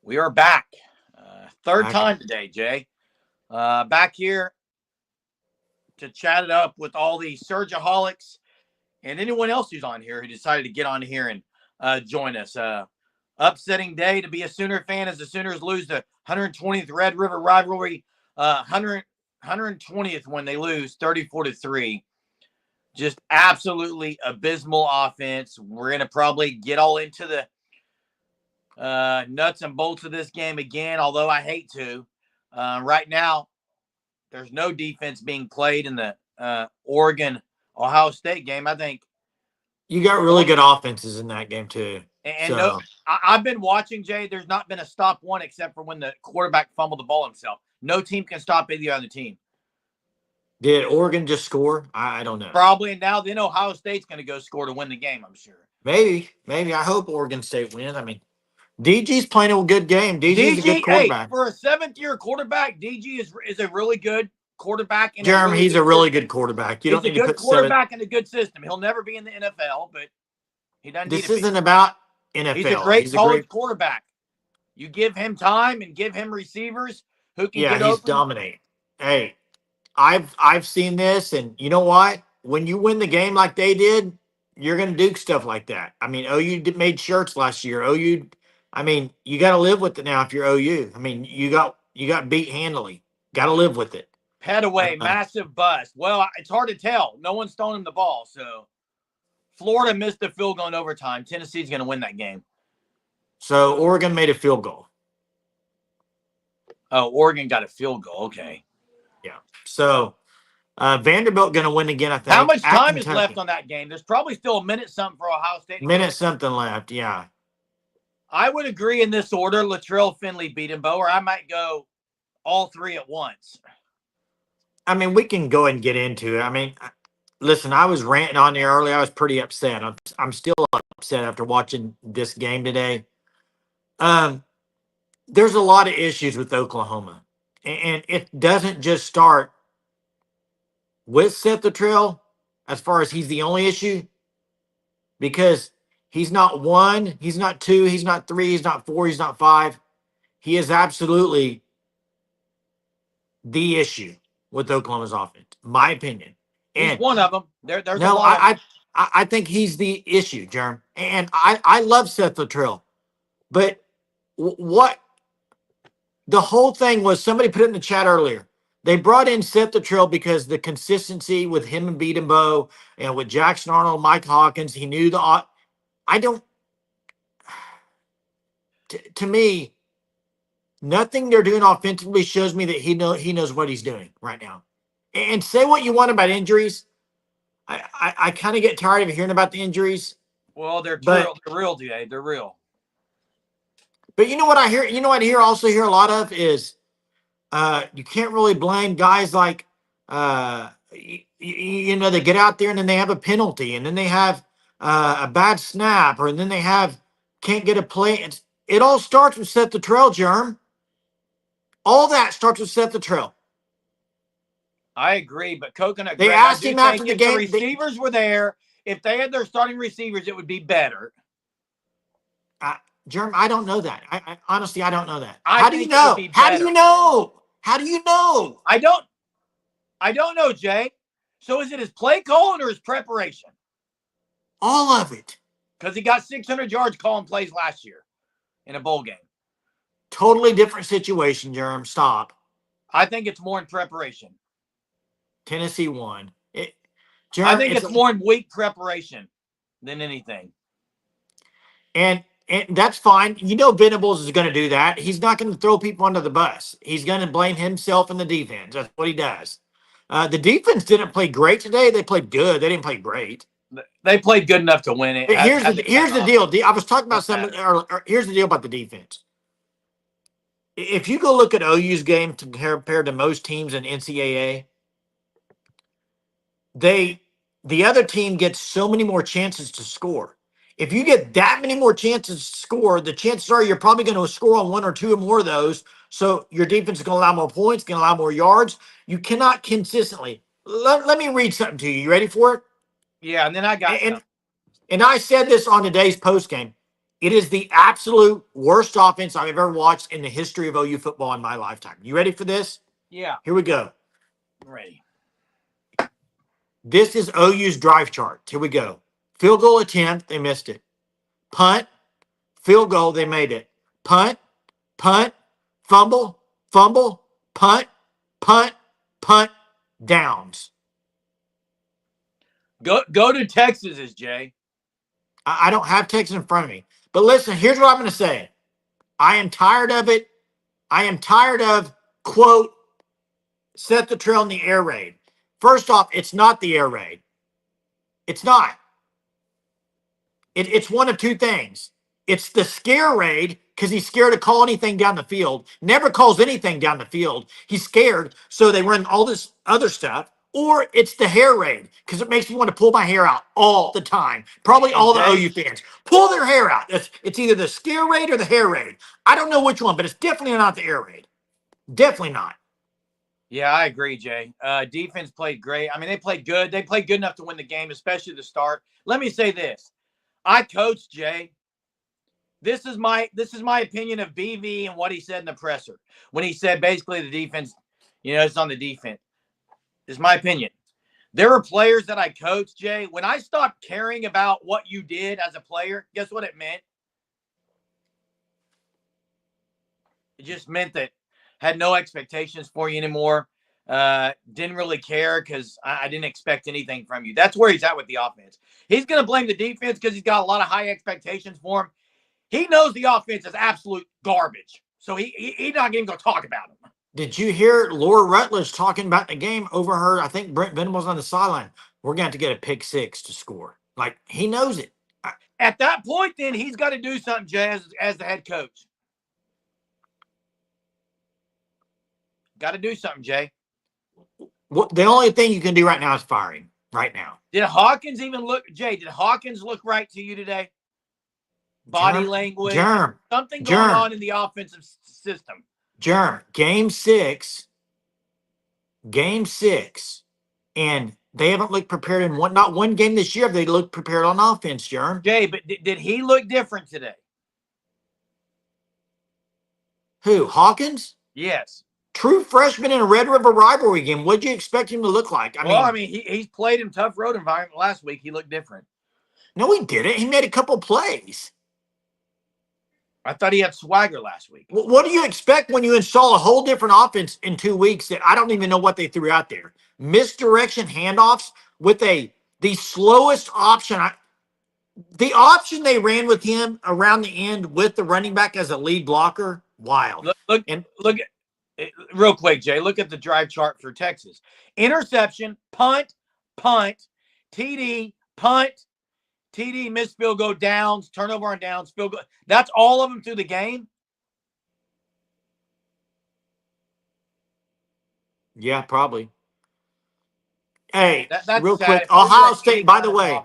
We are back. Third Back. time today, Jay. Back here to chat it up with all the Surgeaholics and anyone else who's on here who decided to get on here and join us. Upsetting day to be a Sooner fan as the Sooners lose the 120th Red River rivalry, 120th when they lose 34-3. Just absolutely abysmal offense. We're going to probably get all into the nuts and bolts of this game again, although I hate to. Right now, there's no defense being played in the Oregon-Ohio State game. I think You got really good offenses in that game too. and no, I've been watching, Jay. There's not been a stop one except for when the quarterback fumbled the ball himself. No team can stop either other team. Did Oregon just score? I don't know. Probably, and now then Ohio State's going to go score to win the game, I'm sure. Maybe. I hope Oregon State wins. I mean, DG's playing a good game. DG's a good quarterback. Hey, for a seventh-year quarterback, DG is a really good quarterback. Jeremy, he's a really good quarterback. You don't need to put quarterback in a good system. He'll never be in the NFL, but he doesn't. This isn't about NFL. He's a great college quarterback. You give him time and give him receivers who can get open. Yeah, he's dominating. Hey, I've seen this, and you know what? When you win the game like they did, you're going to do stuff like that. I mean, OU made shirts last year. OU, I mean, you got to live with it now if you're OU. I mean, you got beat handily. Got to live with it. Petaway, massive bust. Well, it's hard to tell. No one's throwing him the ball, so Florida missed the field goal in overtime. Tennessee's going to win that game. So Oregon made a field goal. Oh, Oregon got a field goal. Okay. Yeah. So Vanderbilt going to win again, I think. How much time is left on that game? There's probably still a minute something for Ohio State. Minute something left, yeah. I would agree in this order. Latrell, Finley, Beatonbow, or I might go all three at once. I mean, we can go ahead and get into it. I mean, listen, I was ranting on there earlier. I was pretty upset. I'm still upset after watching this game today. There's a lot of issues with Oklahoma. And it doesn't just start with Seth Latrell as far as he's the only issue. Because he's not one, he's not two, he's not three, he's not four, he's not five. He is absolutely the issue with Oklahoma's offense, my opinion. And he's one of them. There's no, a lot I think he's the issue, Jerm. And I love Seth Latrell. But what the whole thing was, somebody put it in the chat earlier. They brought in Seth Latrell because the consistency with him and Beatonbow and with Jackson Arnold, Mike Hawkins, he knew the I don't to me, nothing they're doing offensively shows me that he knows what he's doing right now. And say what you want about injuries. I kind of get tired of hearing about the injuries. Well, they're real today. They're real. But you know what I hear? You know what I also hear a lot of is you can't really blame guys like you know, they get out there and then they have a penalty and then they have a bad snap or and then they can't get a play. It all starts with Seth Latrell, Germ. All that starts with Seth Latrell. I agree, but Coconut. They asked him after the game. The receivers were there. If they had their starting receivers, it would be better. Germ, I don't know that. I honestly, I don't know that. How do you know? How do you know? How do you know? I don't know, Jay. So is it his play calling or his preparation? All of it. Because he got 600 yards calling plays last year in a bowl game. Totally different situation, Germ. Stop. I think it's more in preparation. Tennessee won. I think it's more in weak preparation than anything. And that's fine. You know Venables is going to do that. He's not going to throw people under the bus. He's going to blame himself and the defense. That's what he does. The defense didn't play great today. They played good. They didn't play great. They played good enough to win it. Here's the deal. I was talking about something. Here's the deal about the defense. If you go look at OU's game compared to most teams in NCAA, the other team gets so many more chances to score. If you get that many more chances to score, the chances are you're probably going to score on one or two or more of those. So your defense is going to allow more points, going to allow more yards. You cannot consistently. Let me read something to you. You ready for it? Yeah, and then I got and I said this on today's post game. It is the absolute worst offense I've ever watched in the history of OU football in my lifetime. You ready for this? Yeah. Here we go. I'm ready. This is OU's drive chart. Here we go. Field goal attempt, they missed it. Punt, field goal, they made it. Punt, punt, fumble, fumble, punt, punt, punt, downs. Go to Texas's, Jay. I don't have Texas in front of me. But listen, here's what I'm going to say. I am tired of it. I am tired of, quote, set the trail in the air raid. First off, it's not the air raid. It's not. It's one of two things. It's the scare raid because he's scared to call anything down the field. Never calls anything down the field. He's scared, so they run all this other stuff. Or it's the hair raid because it makes me want to pull my hair out all the time. Probably all the OU fans pull their hair out. It's either the scare raid or the hair raid. I don't know which one, but it's definitely not the air raid. Definitely not. Yeah, I agree, Jay. Defense played great. I mean, they played good. They played good enough to win the game, especially the start. Let me say this. I coached Jay. This is my opinion of BV and what he said in the presser. When he said basically the defense, it's on the defense. It's my opinion. There were players that I coached, Jay. When I stopped caring about what you did as a player, guess what it meant? It just meant that had no expectations for you anymore. Didn't really care because I didn't expect anything from you. That's where he's at with the offense. He's going to blame the defense because he's got a lot of high expectations for him. He knows the offense is absolute garbage. So he's not even going to talk about them. Did you hear Laura Rutledge talking about the game? Overheard, I think Brent Venables on the sideline. We're going to have to get a pick six to score. Like, he knows it. At that point, then, he's got to do something, Jay, as the head coach. Got to do something, Jay. What the only thing you can do right now is fire him. Right now. Did Hawkins even look, Jay, did Hawkins look right to you today? Body language. Something going on in the offensive system. Game six, and they haven't looked prepared in not one game this year. They looked prepared on offense, Jay, but did he look different today? Who? Hawkins? Yes. True freshman in a Red River rivalry game. What'd you expect him to look like? I mean, he's played in tough road environment last week. He looked different. No, he didn't. He made a couple plays. I thought he had swagger last week. What do you expect when you install a whole different offense in 2 weeks that I don't even know what they threw out there? Misdirection handoffs with the slowest option. The option they ran with him around the end with the running back as a lead blocker, wild. Look at real quick, Jay. Look at the drive chart for Texas. Interception, punt, TD, punt, TD, missed field goal, downs, turnover on downs, field goal. That's all of them through the game? Yeah, probably. Hey, that's real sad. Quick, Ohio State, by the way,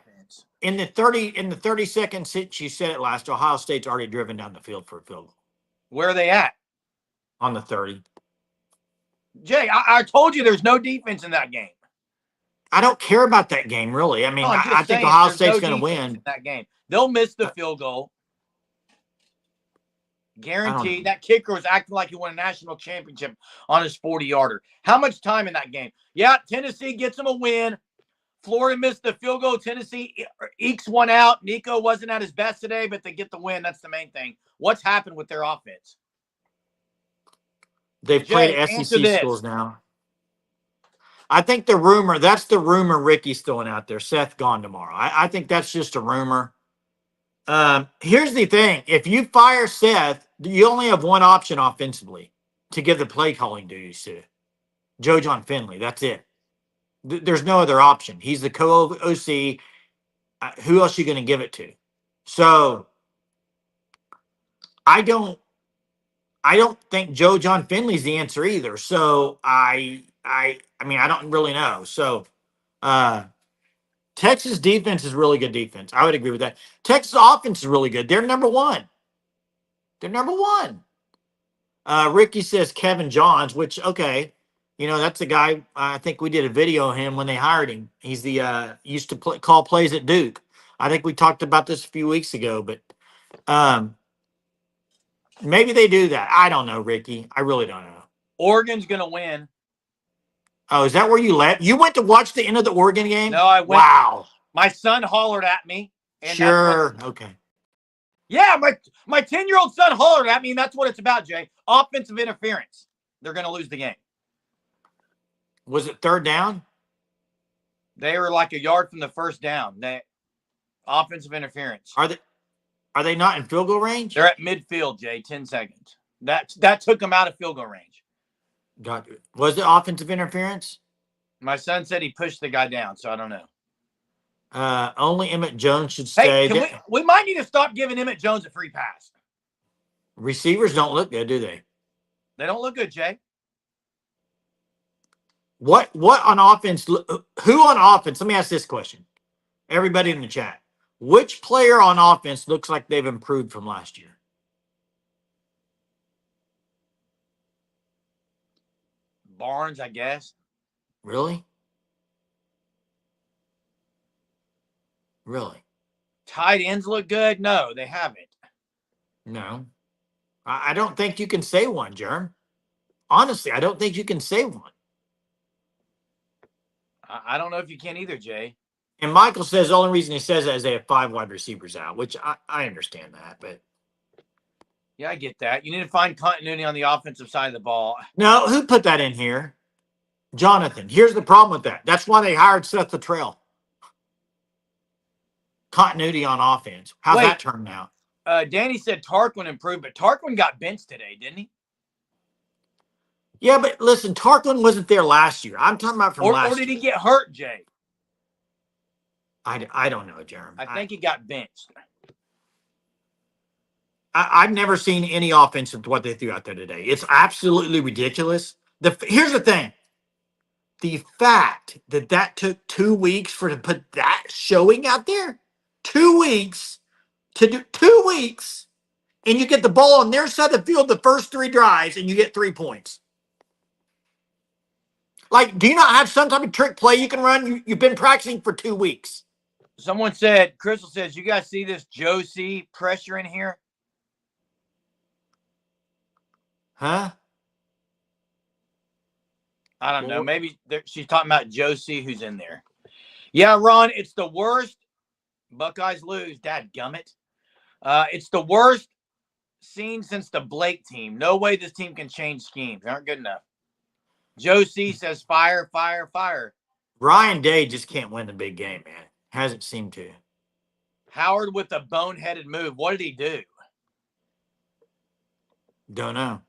in the 30 seconds since you said it last, Ohio State's already driven down the field for a field goal. Where are they at? On the 30. Jay, I told you there's no defense in that game. I don't care about that game, really. I mean, I think Ohio State's going to win. That game. They'll miss the field goal. Guaranteed. That kicker was acting like he won a national championship on his 40-yarder. How much time in that game? Yeah, Tennessee gets them a win. Florida missed the field goal. Tennessee ekes one out. Nico wasn't at his best today, but they get the win. That's the main thing. What's happened with their offense? They've played SEC schools now. I think that's the rumor Ricky's throwing out there. Seth gone tomorrow. I think that's just a rumor. Here's the thing. If you fire Seth, you only have one option offensively to give the play calling duties to Joe John Finley. That's it. There's no other option. He's the co-OC. Who else are you going to give it to? So I don't think Joe John Finley's the answer either. So I mean, I don't really know. So Texas defense is really good defense. I would agree with that. Texas offense is really good. They're number one. Ricky says Kevin Johns, which, okay, that's the guy. I think we did a video of him when they hired him. He's the used to call plays at Duke. I think we talked about this a few weeks ago, but Maybe they do that. I don't know, Ricky. I really don't know. Oregon's going to win. Oh, is that where you left? You went to watch the end of the Oregon game? No, I went. Wow. My son hollered at me. And sure. Okay. Yeah, my 10-year-old son hollered at me, and that's what it's about, Jay. Offensive interference. They're going to lose the game. Was it third down? They were like a yard from the first down. Offensive interference. Are they not in field goal range? They're at midfield, Jay. 10 seconds. That took them out of field goal range. Got it. Was it offensive interference? My son said he pushed the guy down, so I don't know. Only Emmett Jones should stay. Hey, we might need to stop giving Emmett Jones a free pass. Receivers don't look good, do they? They don't look good, Jay. What on offense? Who on offense? Let me ask this question. Everybody in the chat. Which player on offense looks like they've improved from last year? Barnes, I guess. Really? Really? Tight ends look good? No, they haven't. No. I don't think you can say one, Jerm. Honestly, I don't think you can say one. I don't know if you can either, Jay. And Michael says the only reason he says that is they have 5 wide receivers out, which I understand that, but yeah, I get that. You need to find continuity on the offensive side of the ball. No, who put that in here? Jonathan. Here's the problem with that. That's why they hired Seth Luttrell. Continuity on offense. How's that turn out? Danny said Tarquin improved, but Tarquin got benched today, didn't he? Yeah, but listen, Tarquin wasn't there last year. I'm talking about from last year. Or did he get hurt, Jay? I don't know, Jeremy. I think he got benched. I've never seen any offense of what they threw out there today. It's absolutely ridiculous. Here's the thing. The fact that took 2 weeks to put that showing out there, 2 weeks to do 2 weeks, and you get the ball on their side of the field the first 3 drives, and you get 3 points. Like, do you not have some type of trick play you can run? You've been practicing for 2 weeks. Someone said, Crystal says, you guys see this Josie pressure in here? Huh? I don't know. Maybe she's talking about Josie who's in there. Yeah, Ron, it's the worst. Buckeyes lose. Dadgummit. It's the worst seen since the Blake team. No way this team can change schemes. They aren't good enough. Josie says fire, fire, fire. Ryan Day just can't win the big game, man. Hasn't seemed to. Howard with a boneheaded move. What did he do? Don't know.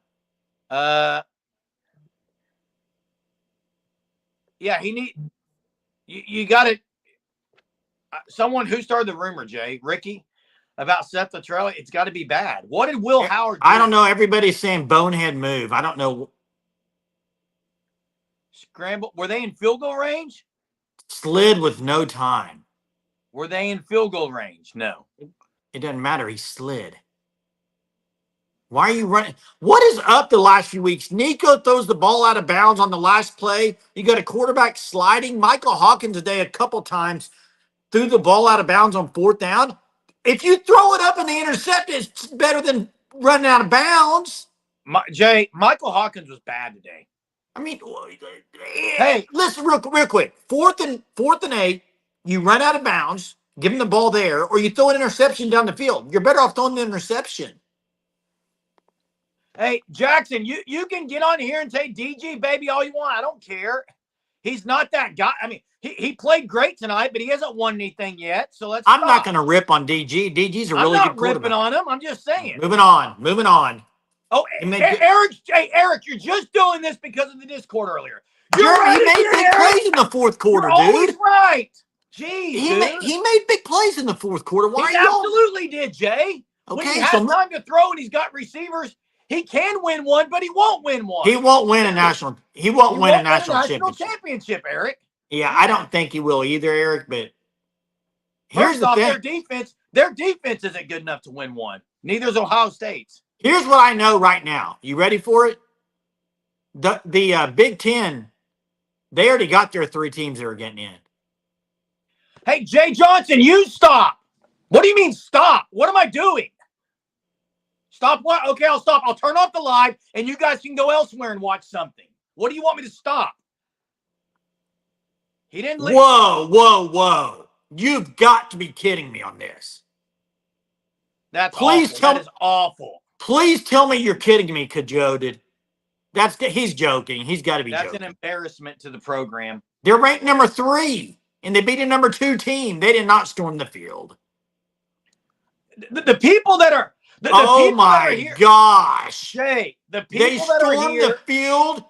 Yeah, you got it. Someone who started the rumor, Jay, Ricky, about Seth Luttrell. It's got to be bad. What did Will Howard do? I don't know. Everybody's saying bonehead move. I don't know. Scramble. Were they in field goal range? Slid with no time. Were they in field goal range? No. It doesn't matter. He slid. Why are you running? What is up the last few weeks? Nico throws the ball out of bounds on the last play. You got a quarterback sliding. Michael Hawkins today a couple times threw the ball out of bounds on 4th down. If you throw it up and they intercept it, it's better than running out of bounds. Jay, Michael Hawkins was bad today. I mean, hey, listen real quick. 4th and 8, you run out of bounds, give him the ball there, or you throw an interception down the field. You're better off throwing the interception. Hey, Jackson, you can get on here and say DG, baby, all you want. I don't care. He's not that guy. I mean, he played great tonight, but he hasn't won anything yet. So I'm not going to rip on DG. DG's a really good quarterback. I'm not ripping on him. I'm just saying. Moving on. Oh, Eric, you're just doing this because of the Discord earlier. He made big plays in the 4th quarter, dude. Always right. Jeez, he made big plays in the 4th quarter. Why he absolutely did, Jay. Okay, when he has time to throw and he's got receivers, he can win one, but he won't win one. He won't win a national. He won't win a national championship, Eric. Yeah, I don't think he will either, Eric. But here's the thing: their defense isn't good enough to win one. Neither is Ohio State's. Here's what I know right now. You ready for it? The Big Ten, they already got their 3 teams that are getting in. Hey, Jay Johnson, you stop. What do you mean stop? What am I doing? Stop what? Okay, I'll stop. I'll turn off the live, and you guys can go elsewhere and watch something. What do you want me to stop? He didn't. Whoa. You've got to be kidding me on this. That's awful. That is awful. Please tell me you're kidding me, Joe did. He's joking. He's got to be joking. That's an embarrassment to the program. They're ranked number 3, and they beat a number 2 team. They did not storm the field. The people that are oh my gosh, Jay! The people they stormed the field.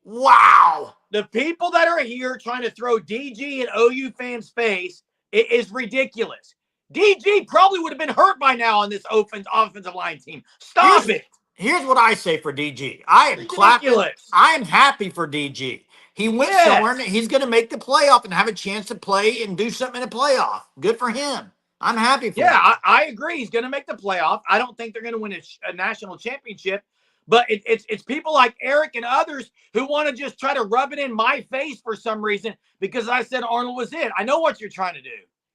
Wow. The people that are here trying to throw DG in OU fans' face is ridiculous. DG probably would have been hurt by now on this offensive line team. Stop it. Here's what I say for DG. I am clapping. I am happy for DG. He went somewhere, and he's going to make the playoff and have a chance to play and do something in a playoff. Good for him. I'm happy for him. Yeah, I agree. He's going to make the playoff. I don't think they're going to win a national championship. But it's people like Eric and others who want to just try to rub it in my face for some reason because I said Arnold was it. I know what you're trying to do.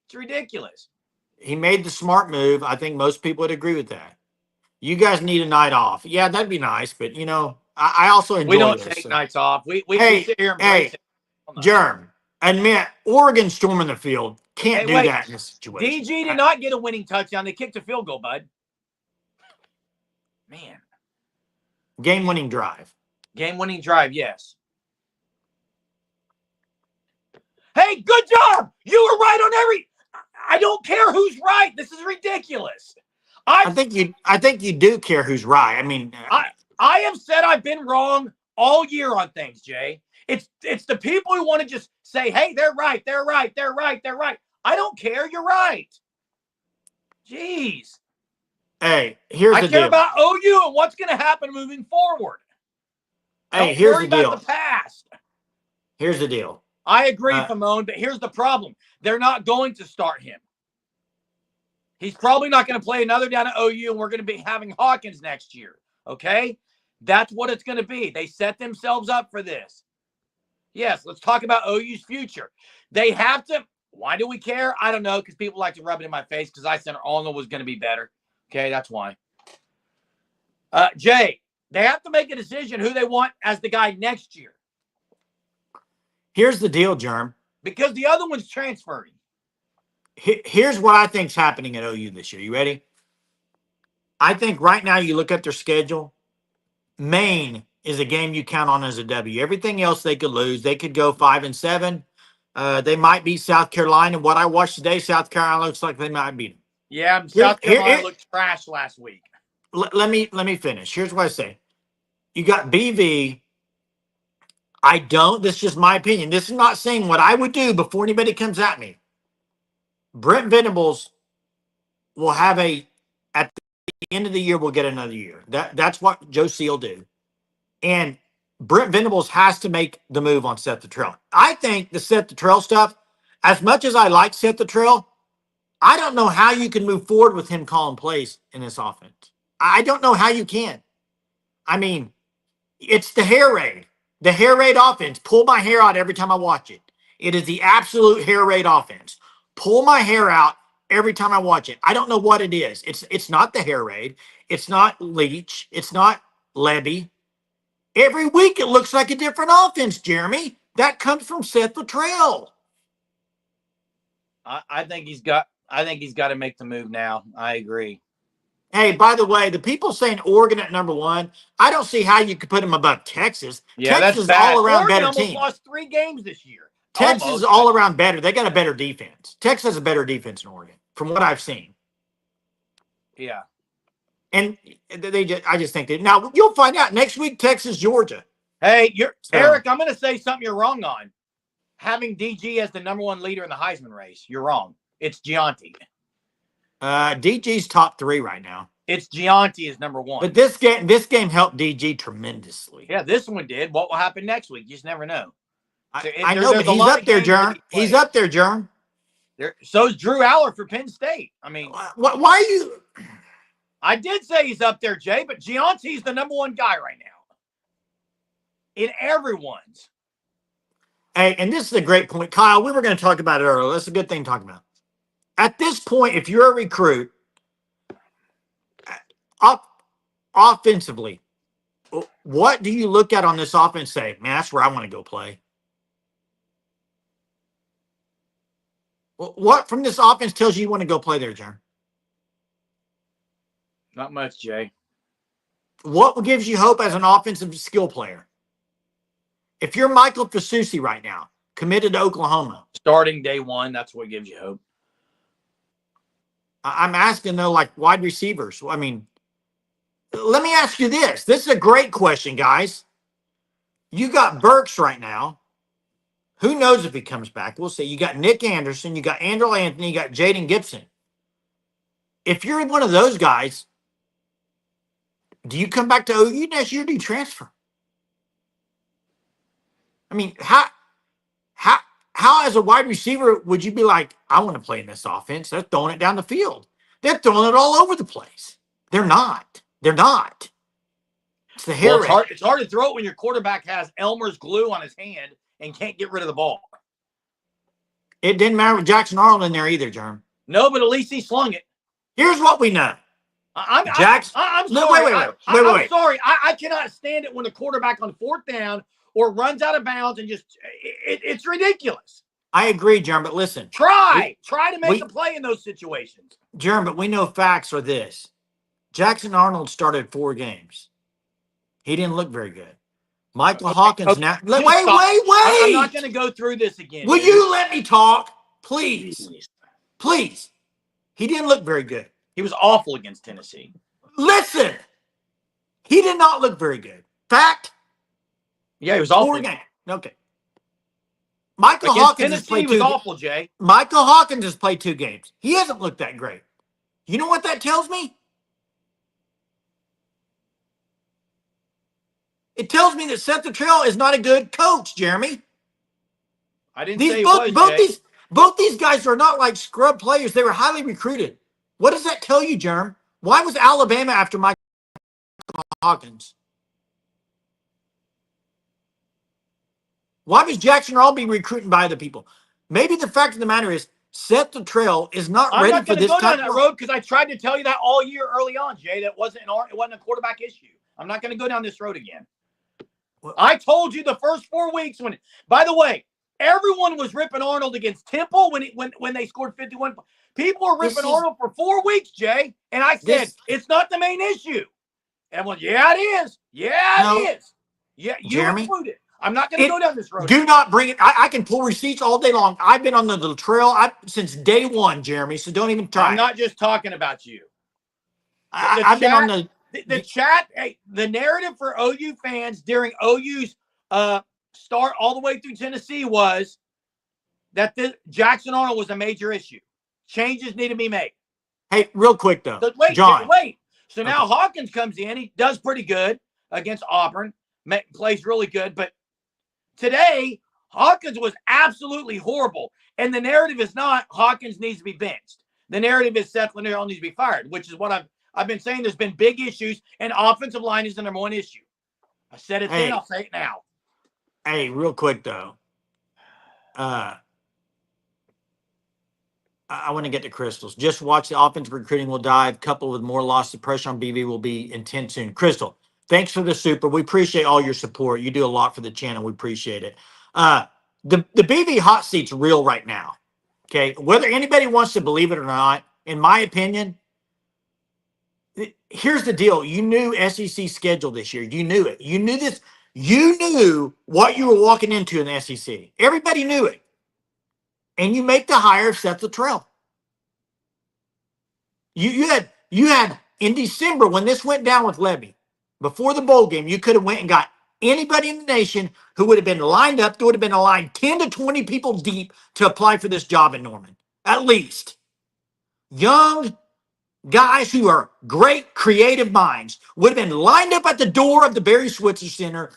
It's ridiculous. He made the smart move. I think most people would agree with that. You guys need a night off. Yeah, that'd be nice. But, I also enjoy We don't take nights off. We sit here and embrace it. Germ, admit, Oregon storming the field. Can't do that in this situation. DG did not get a winning touchdown. They kicked a field goal, bud. Man. Game-winning drive. Game-winning drive, yes. Hey, good job! You were right on every... I don't care who's right. This is ridiculous. I think you do care who's right. I mean... I have said I've been wrong all year on things, Jay. It's the people who want to just say, hey, they're right. I don't care. You're right. Jeez. Hey, here's the deal. I care about OU and what's going to happen moving forward. Hey, here's the deal. About the past. Here's the deal. I agree, Famone, but here's the problem. They're not going to start him. He's probably not going to play another down at OU, and we're going to be having Hawkins next year. Okay? That's what it's going to be. They set themselves up for this. Yes, let's talk about OU's future. They have to. Why do we care? I don't know, because people like to rub it in my face because I said Arnold was going to be better. Okay, that's why. Jay, they have to make a decision who they want as the guy next year. Here's the deal, Germ. Because the other one's transferring. Here's what I think's happening at OU this year. You ready? I think right now you look at their schedule. Maine is a game you count on as a W. Everything else they could lose. They could go 5-7. They might beat South Carolina. What I watched today, South Carolina looks like they might beat them. Yeah, South Carolina looked trash last week. Let me finish. Here's what I say. You got BV. This is just my opinion. This is not saying what I would do before anybody comes at me. Brent Venables will have at the end of the year, we'll get another year. That's what Joe C will do. And Brent Venables has to make the move on Seth Luttrell. I think the Seth Luttrell stuff, as much as I like Seth Luttrell, I don't know how you can move forward with him calling plays in this offense. I don't know how you can. I mean, it's the hair raid. The hair raid offense. Pull my hair out every time I watch it. It is the absolute hair raid offense. Pull my hair out every time I watch it. I don't know what it is. It's not the hair raid. It's not Leach. It's not Levy. Every week it looks like a different offense, Jeremy. That comes from Seth Luttrell. I think he's got to make the move now. I agree. Hey, by the way, the people saying Oregon at number 1, I don't see how you could put them above Texas. Yeah, Texas that's is all around Oregon better team. Lost 3 games this year. Texas is all around better. They got a better defense. Texas has a better defense than Oregon, from what I've seen. Yeah. And I just think that now you'll find out next week, Texas, Georgia. Hey, Eric, I'm going to say something you're wrong on. Having DG as the number 1 leader in the Heisman race, you're wrong. It's Gianti. DG's top 3 right now. It's Gianti is number 1. But this game helped DG tremendously. Yeah, this one did. What will happen next week? You just never know. I know, but he's up there, Jerm. He's up there, Jerm. So's Drew Aller for Penn State. I mean, why are you? I did say he's up there, Jay, but Gianti's the number 1 guy right now. In everyone's. Hey, and this is a great point. Kyle, we were going to talk about it earlier. That's a good thing to talk about. At this point, if you're a recruit, offensively, what do you look at on this offense and say, man, that's where I want to go play? What from this offense tells you want to go play there, John? Not much, Jay. What gives you hope as an offensive skill player? If you're Michael Fasusi right now, committed to Oklahoma. Starting day one, that's what gives you hope. I'm asking, though, like wide receivers. I mean, let me ask you this. This is a great question, guys. You got Burks right now. Who knows if he comes back? We'll see. You got Nick Anderson. You got Andrew Anthony. You got Jaden Gibson. If you're one of those guys, do you come back to OU next year or do you transfer? I mean, how as a wide receiver would you be like, I want to play in this offense? They're throwing it down the field. They're throwing it all over the place. They're not. They're not. It's the hair. Well, it's hard to throw it when your quarterback has Elmer's glue on his hand and can't get rid of the ball. It didn't matter with Jackson Arnold in there either, Jerm. No, but at least he slung it. Here's what we know. I'm sorry. No, wait. I'm sorry. I cannot stand it when the quarterback on fourth down or runs out of bounds and just it's ridiculous. I agree, Jerm, but listen. Try to make a play in those situations. Jerm, but we know facts are this. Jackson Arnold started 4 games. He didn't look very good. Michael Hawkins now. Wait. I'm not going to go through this again. Will you let me talk? Please. Please. He didn't look very good. He was awful against Tennessee. Listen. He did not look very good. Fact? Yeah, he was awful. 4 games. Okay. Michael Hawkins has played 2 games. Awful, Jay. Michael Hawkins has played 2 games. He hasn't looked that great. You know what that tells me? It tells me that Seth Luttrell is not a good coach, Jeremy. I didn't say both these guys are not like scrub players. They were highly recruited. What does that tell you, Jerm? Why was Alabama after Michael Hawkins? Why was Jackson Arnold being recruited by other people? Maybe the fact of the matter is Seth Luttrell is not ready for this. I'm not going to go down that road because I tried to tell you that all year early on, Jay. That wasn't a quarterback issue. I'm not going to go down this road again. Well, I told you the first 4 weeks when. By the way, everyone was ripping Arnold against Temple when they scored 51. People were ripping Arnold for 4 weeks, Jay, and I said it's not the main issue. Everyone, yeah, it is. Yeah, it is. Yeah, you included. I'm not going to go down this road. Do not bring it. I can pull receipts all day long. I've been on the trail since day one, Jeremy, so don't even try. I'm not just talking about you. I've been on the chat. Hey, the narrative for OU fans during OU's start all the way through Tennessee was that Jackson Arnold was a major issue. Changes need to be made. Hey, real quick, though. So wait. So now Okay. Hawkins comes in. He does pretty good against Auburn. Plays really good, but today, Hawkins was absolutely horrible. And the narrative is not Hawkins needs to be benched. The narrative is Seth Luttrell needs to be fired, which is what I've been saying. There's been big issues, and offensive line is the number one issue. I said it then, I'll say it now. Hey, real quick, though. I want to get to Crystals. Just watch the offensive recruiting will dive, coupled with more loss of pressure on BV will be intense soon. Crystal, thanks for the super. We appreciate all your support. You do a lot for the channel. We appreciate it. The BV hot seat's real right now. Okay. Whether anybody wants to believe it or not, in my opinion, here's the deal. You knew SEC schedule this year. You knew it. You knew this. You knew what you were walking into in the SEC. Everybody knew it. And you make the hire of Seth Luttrell. You had in December when this went down with Levy, before the bowl game, you could have went and got anybody in the nation who would have been lined up. There would have been a line 10 to 20 people deep to apply for this job in Norman, at least. Young guys who are great creative minds would have been lined up at the door of the Barry Switzer Center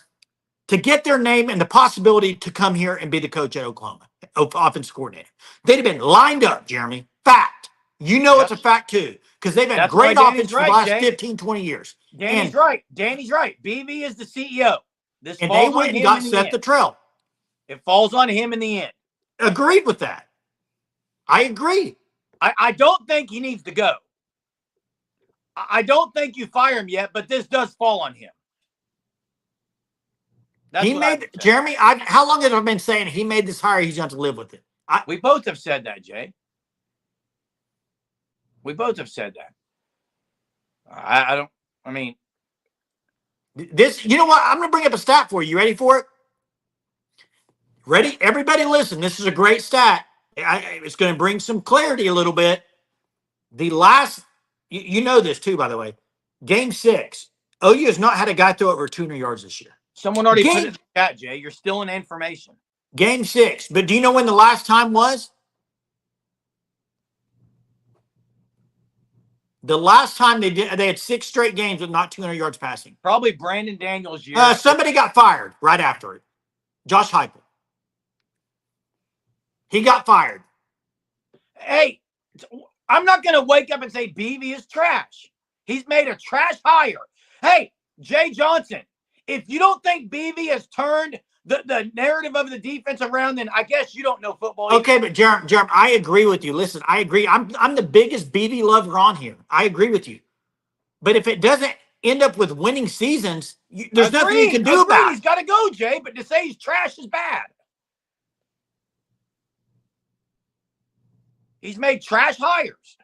to get their name and the possibility to come here and be the coach at Oklahoma, offensive coordinator. They'd have been lined up, Jeremy. Fact. You know it's a fact, too, because they've had great offense for the last 15, 20 years. Danny's right. Danny's right. BV is the CEO. And they went and got Seth Luttrell. It falls on him in the end. Agreed with that. I agree. I don't think he needs to go. I don't think you fire him yet, but this does fall on him. That's what I would say. Jeremy, how long have I been saying he made this hire? He's going to live with it. We both have said that, Jay. We both have said that. I mean, this, you know what? I'm going to bring up a stat for you. You ready for it? Ready? Everybody listen. This is a great stat. It's going to bring some clarity a little bit. The last, you know this too, by the way. Game 6, OU has not had a guy throw over 200 yards this year. Someone already put it in the chat, Jay. You're still in information. Game 6. But do you know when the last time was? The last time they had 6 straight games with not 200 yards passing. Probably Brandon Daniels' year. Somebody got fired right after it. Josh Heupel. He got fired. Hey, I'm not going to wake up and say Beebe is trash. He's made a trash hire. Hey, Jay Johnson, if you don't think Beebe has turned the narrative of the defense around, then I guess you don't know football either. Okay, but Jerem, I agree with you. Listen, I agree. I'm the biggest Beebe lover on here. I agree with you. But if it doesn't end up with winning seasons, there's nothing you can do about it. He's got to go, Jay, but to say he's trash is bad. He's made trash hires.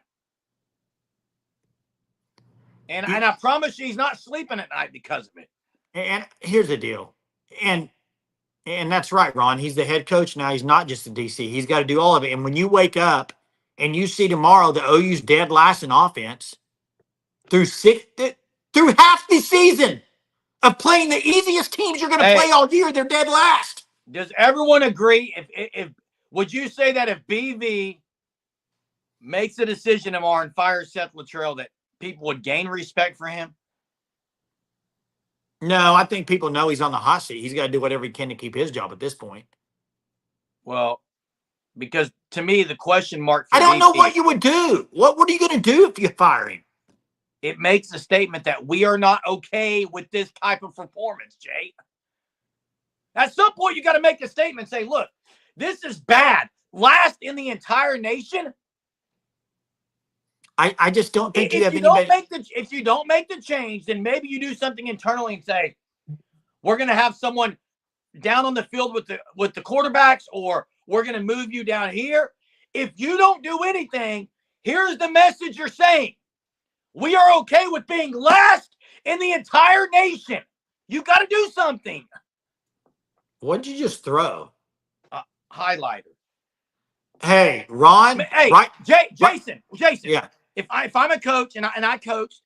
And I promise you he's not sleeping at night because of it. And here's the deal. And that's right, Ron. He's the head coach now. He's not just the DC. He's got to do all of it. And when you wake up and you see tomorrow the OU's dead last in offense through half the season of playing the easiest teams you're going to play all year, they're dead last. Does everyone agree? If would you say that if BV makes a decision tomorrow and fires Seth Luttrell, that people would gain respect for him? No, I think people know he's on the hot seat. He's got to do whatever he can to keep his job at this point. Well, because to me, the question mark for I don't know what you would do. What are you going to do if you fire him? It makes a statement that we are not okay with this type of performance, Jay. At some point, you got to make a statement, say, look, this is bad. Last in the entire nation. I just don't think you have if you don't make the change, then maybe you do something internally and say, we're going to have someone down on the field with the quarterbacks, or we're going to move you down here. If you don't do anything, here's the message you're saying. We are okay with being last in the entire nation. You got to do something. What'd you just throw? Highlighter. Hey, Ron. Hey, right? Jason. Yeah. If I'm a coach and I coached,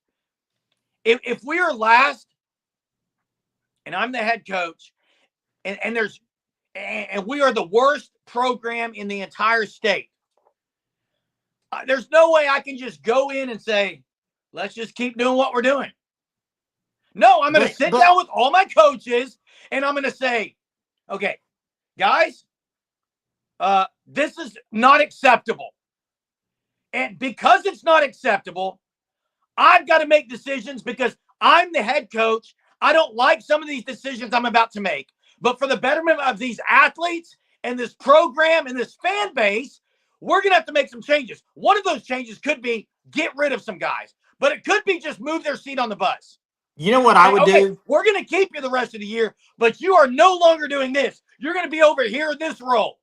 if we are last and I'm the head coach and we are the worst program in the entire state, there's no way I can just go in and say, let's just keep doing what we're doing. No, I'm going to sit down with all my coaches and I'm going to say, okay, guys, this is not acceptable. And because it's not acceptable, I've got to make decisions because I'm the head coach. I don't like some of these decisions I'm about to make. But for the betterment of these athletes and this program and this fan base, we're going to have to make some changes. One of those changes could be get rid of some guys, but it could be just move their seat on the bus. You know what I would do? We're going to keep you the rest of the year, but you are no longer doing this. You're going to be over here in this role.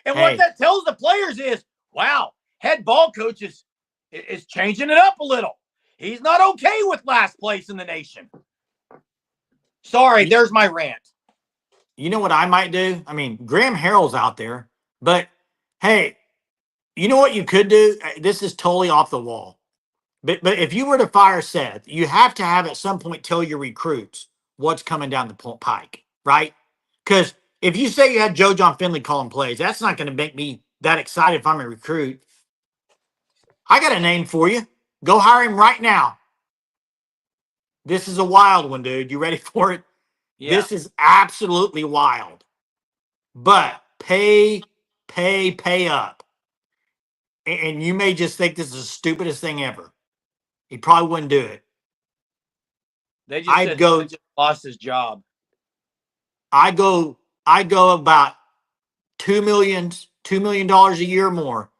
And what that tells the players is, wow, head ball coach is changing it up a little. He's not okay with last place in the nation. Sorry, there's my rant. You know what I might do? I mean, Graham Harrell's out there, but hey, you know what you could do? This is totally off the wall. But if you were to fire Seth, you have to have at some point tell your recruits what's coming down the pike, right? Because if you say you had Joe John Finley calling plays, that's not going to make me that excited if I'm a recruit. I got a name for you. Go hire him right now. This is a wild one, dude. You ready for it? Yeah. This is absolutely wild. But pay up. And you may just think this is the stupidest thing ever. He probably wouldn't do it. They just lost his job. I go about $2 million a year more.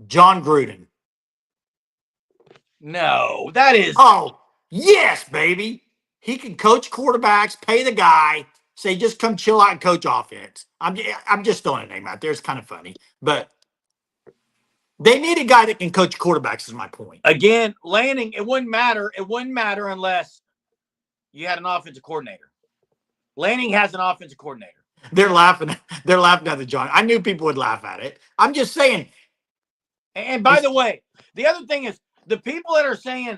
John Gruden. No, that is. Oh, yes, baby. He can coach quarterbacks, pay the guy, say just come chill out and coach offense. I'm just throwing a name out there. It's kind of funny, but they need a guy that can coach quarterbacks. Is my point. Again, Lanning. It wouldn't matter. It wouldn't matter unless you had an offensive coordinator. Lanning has an offensive coordinator. They're laughing. They're laughing at the John. I knew people would laugh at it. I'm just saying. And by the way, the other thing is the people that are saying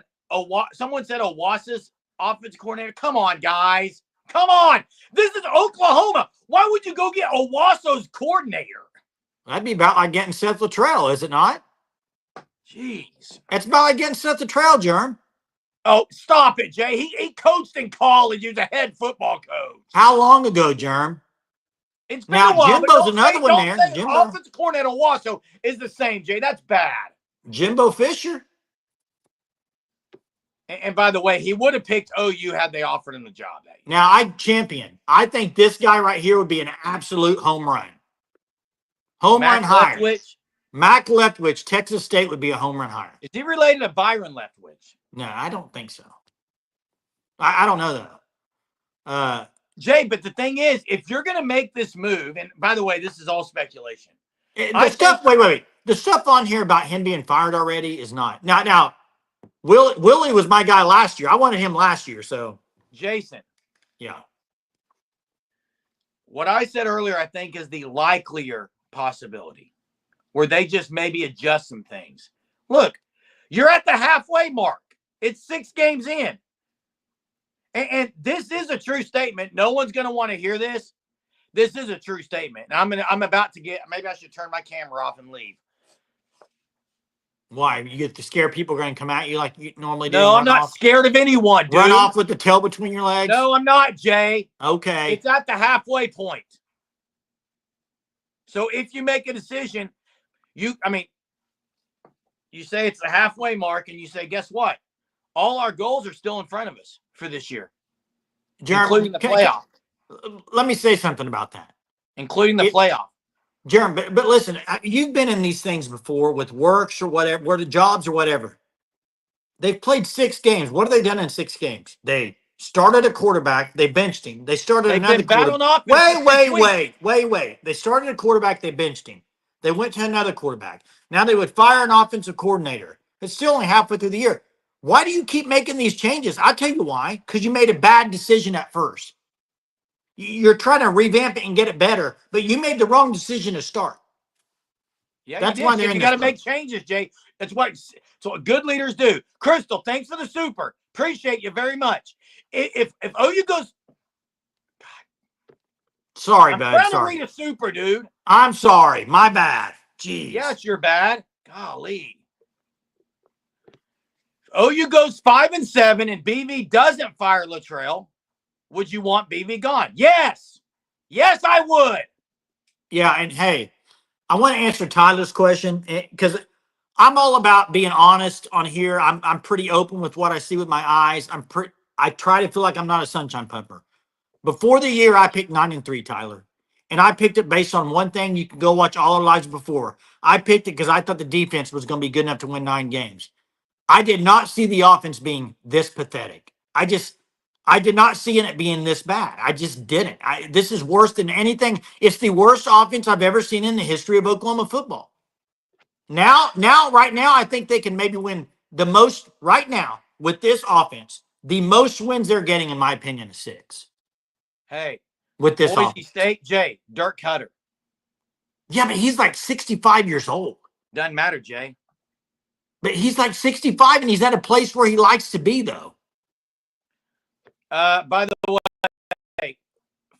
someone said Owasis offensive coordinator. Come on, guys. Come on. This is Oklahoma. Why would you go get Owaso's coordinator? That'd be about like getting Seth Luttrell, is it not? Jeez. It's about like getting Seth Luttrell, Germ. Oh, stop it, Jay. He coached in college. He was a head football coach. How long ago, Germ? It's been a while. Jimbo's another one there. Jimbo. Offensive coordinator Owasso is the same, Jay. That's bad. Jimbo Fisher. And by the way, he would have picked OU had they offered him the job. Now, I champion. I think this guy right here would be an absolute home run. Home run hire. Mac Leftwich, Texas State would be a home run hire. Is he related to Byron Leftwich? No, I don't think so. I don't know though. Jay, but the thing is, if you're going to make this move, and by the way, this is all speculation. Wait. The stuff on here about him being fired already is not. Now, Willie was my guy last year. I wanted him last year, so. Jason. Yeah. What I said earlier, I think, is the likelier possibility where they just maybe adjust some things. Look, you're at the halfway mark. It's 6 games in. And this is a true statement. No one's going to want to hear this. This is a true statement. And I'm about to get, maybe I should turn my camera off and leave. Why? You get to scare people going to come at you like you normally do? No, I'm not scared of anyone, dude. Run off with the tail between your legs? No, I'm not, Jay. Okay. It's at the halfway point. So if you make a decision, you say it's the halfway mark and you say, guess what? All our goals are still in front of us for this year, including the playoff. Let me say something about that. Including the playoff. Jeremy, but listen, you've been in these things before with works or whatever, where the jobs or whatever. They've played 6 games. What have they done in 6 games? They started a quarterback. They benched him. They started another quarterback. Wait. They started a quarterback. They benched him. They went to another quarterback. Now they would fire an offensive coordinator. It's still only halfway through the year. Why do you keep making these changes? I'll tell you why. Because you made a bad decision at first. You're trying to revamp it and get it better, but you made the wrong decision to start. Yeah, that's why you got to make changes, Jay. That's what good leaders do. Crystal, thanks for the super. Appreciate you very much. If OU goes, sorry, I'm bud. trying Sorry. to read a super, dude. I'm sorry. My bad. Jeez. Yes, you're bad. Golly. OU goes 5-7 and BV doesn't fire Luttrell. Would you want BV gone? Yes. Yes, I would. Yeah, and hey, I want to answer Tyler's question because I'm all about being honest on here. I'm pretty open with what I see with my eyes. I try to feel like I'm not a sunshine pumper. Before the year, I picked 9-3, Tyler. And I picked it based on one thing. You can go watch all our lives before. I picked it because I thought the defense was going to be good enough to win 9 games. I did not see the offense being this pathetic. I did not see it being this bad. I just didn't. This is worse than anything. It's the worst offense I've ever seen in the history of Oklahoma football. Right now, I think they can maybe win the most right now with this offense. The most wins they're getting, in my opinion, is 6. Hey, with this Boise offense. State, Jay, Dirk Cutter. Yeah, but he's like 65 years old. Doesn't matter, Jay. But he's like 65, and he's at a place where he likes to be, though. By the way,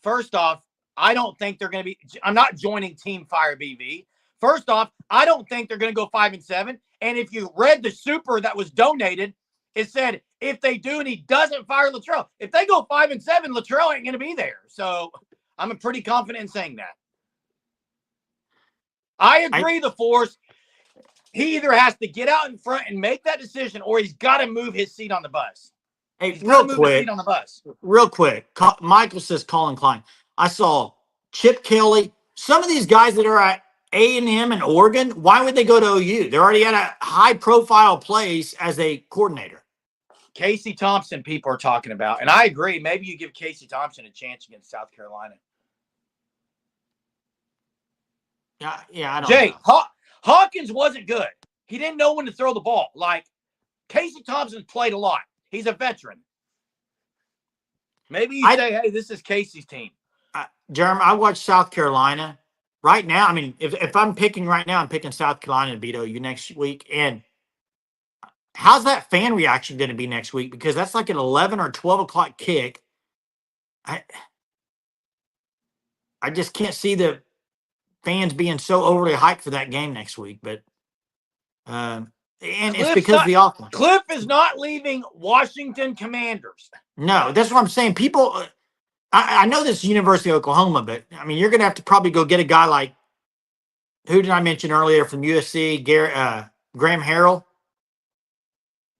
first off, I don't think they're going to be – I'm not joining Team Fire BV. First off, I don't think they're going to go 5-7. And if you read the super that was donated, it said if they do and he doesn't fire Luttrell, if they go 5-7, Luttrell ain't going to be there. So I'm pretty confident in saying that. I agree, the Force. He either has to get out in front and make that decision, or he's got to move his seat on the bus. Hey, real quick. Michael says Colin Klein. I saw Chip Kelly. Some of these guys that are at A&M and Oregon, why would they go to OU? They're already at a high-profile place as a coordinator. Casey Thompson, people are talking about, and I agree. Maybe you give Casey Thompson a chance against South Carolina. Yeah, I don't Jay, know. Hawkins wasn't good. He didn't know when to throw the ball. Like, Casey Thompson played a lot. He's a veteran. Maybe you say, hey, this is Casey's team. Jeremy, I watched South Carolina. Right now, I mean, if I'm picking right now, I'm picking South Carolina to beat OU next week. And how's that fan reaction going to be next week? Because that's like an 11 or 12 o'clock kick. I just can't see the fans being so overly hyped for that game next week. But and it's because the offense. Cliff is not leaving Washington Commanders. No, that's what I'm saying. People, I know this is University of Oklahoma, but I mean, you're going to have to probably go get a guy like, who did I mention earlier from USC, Graham Harrell?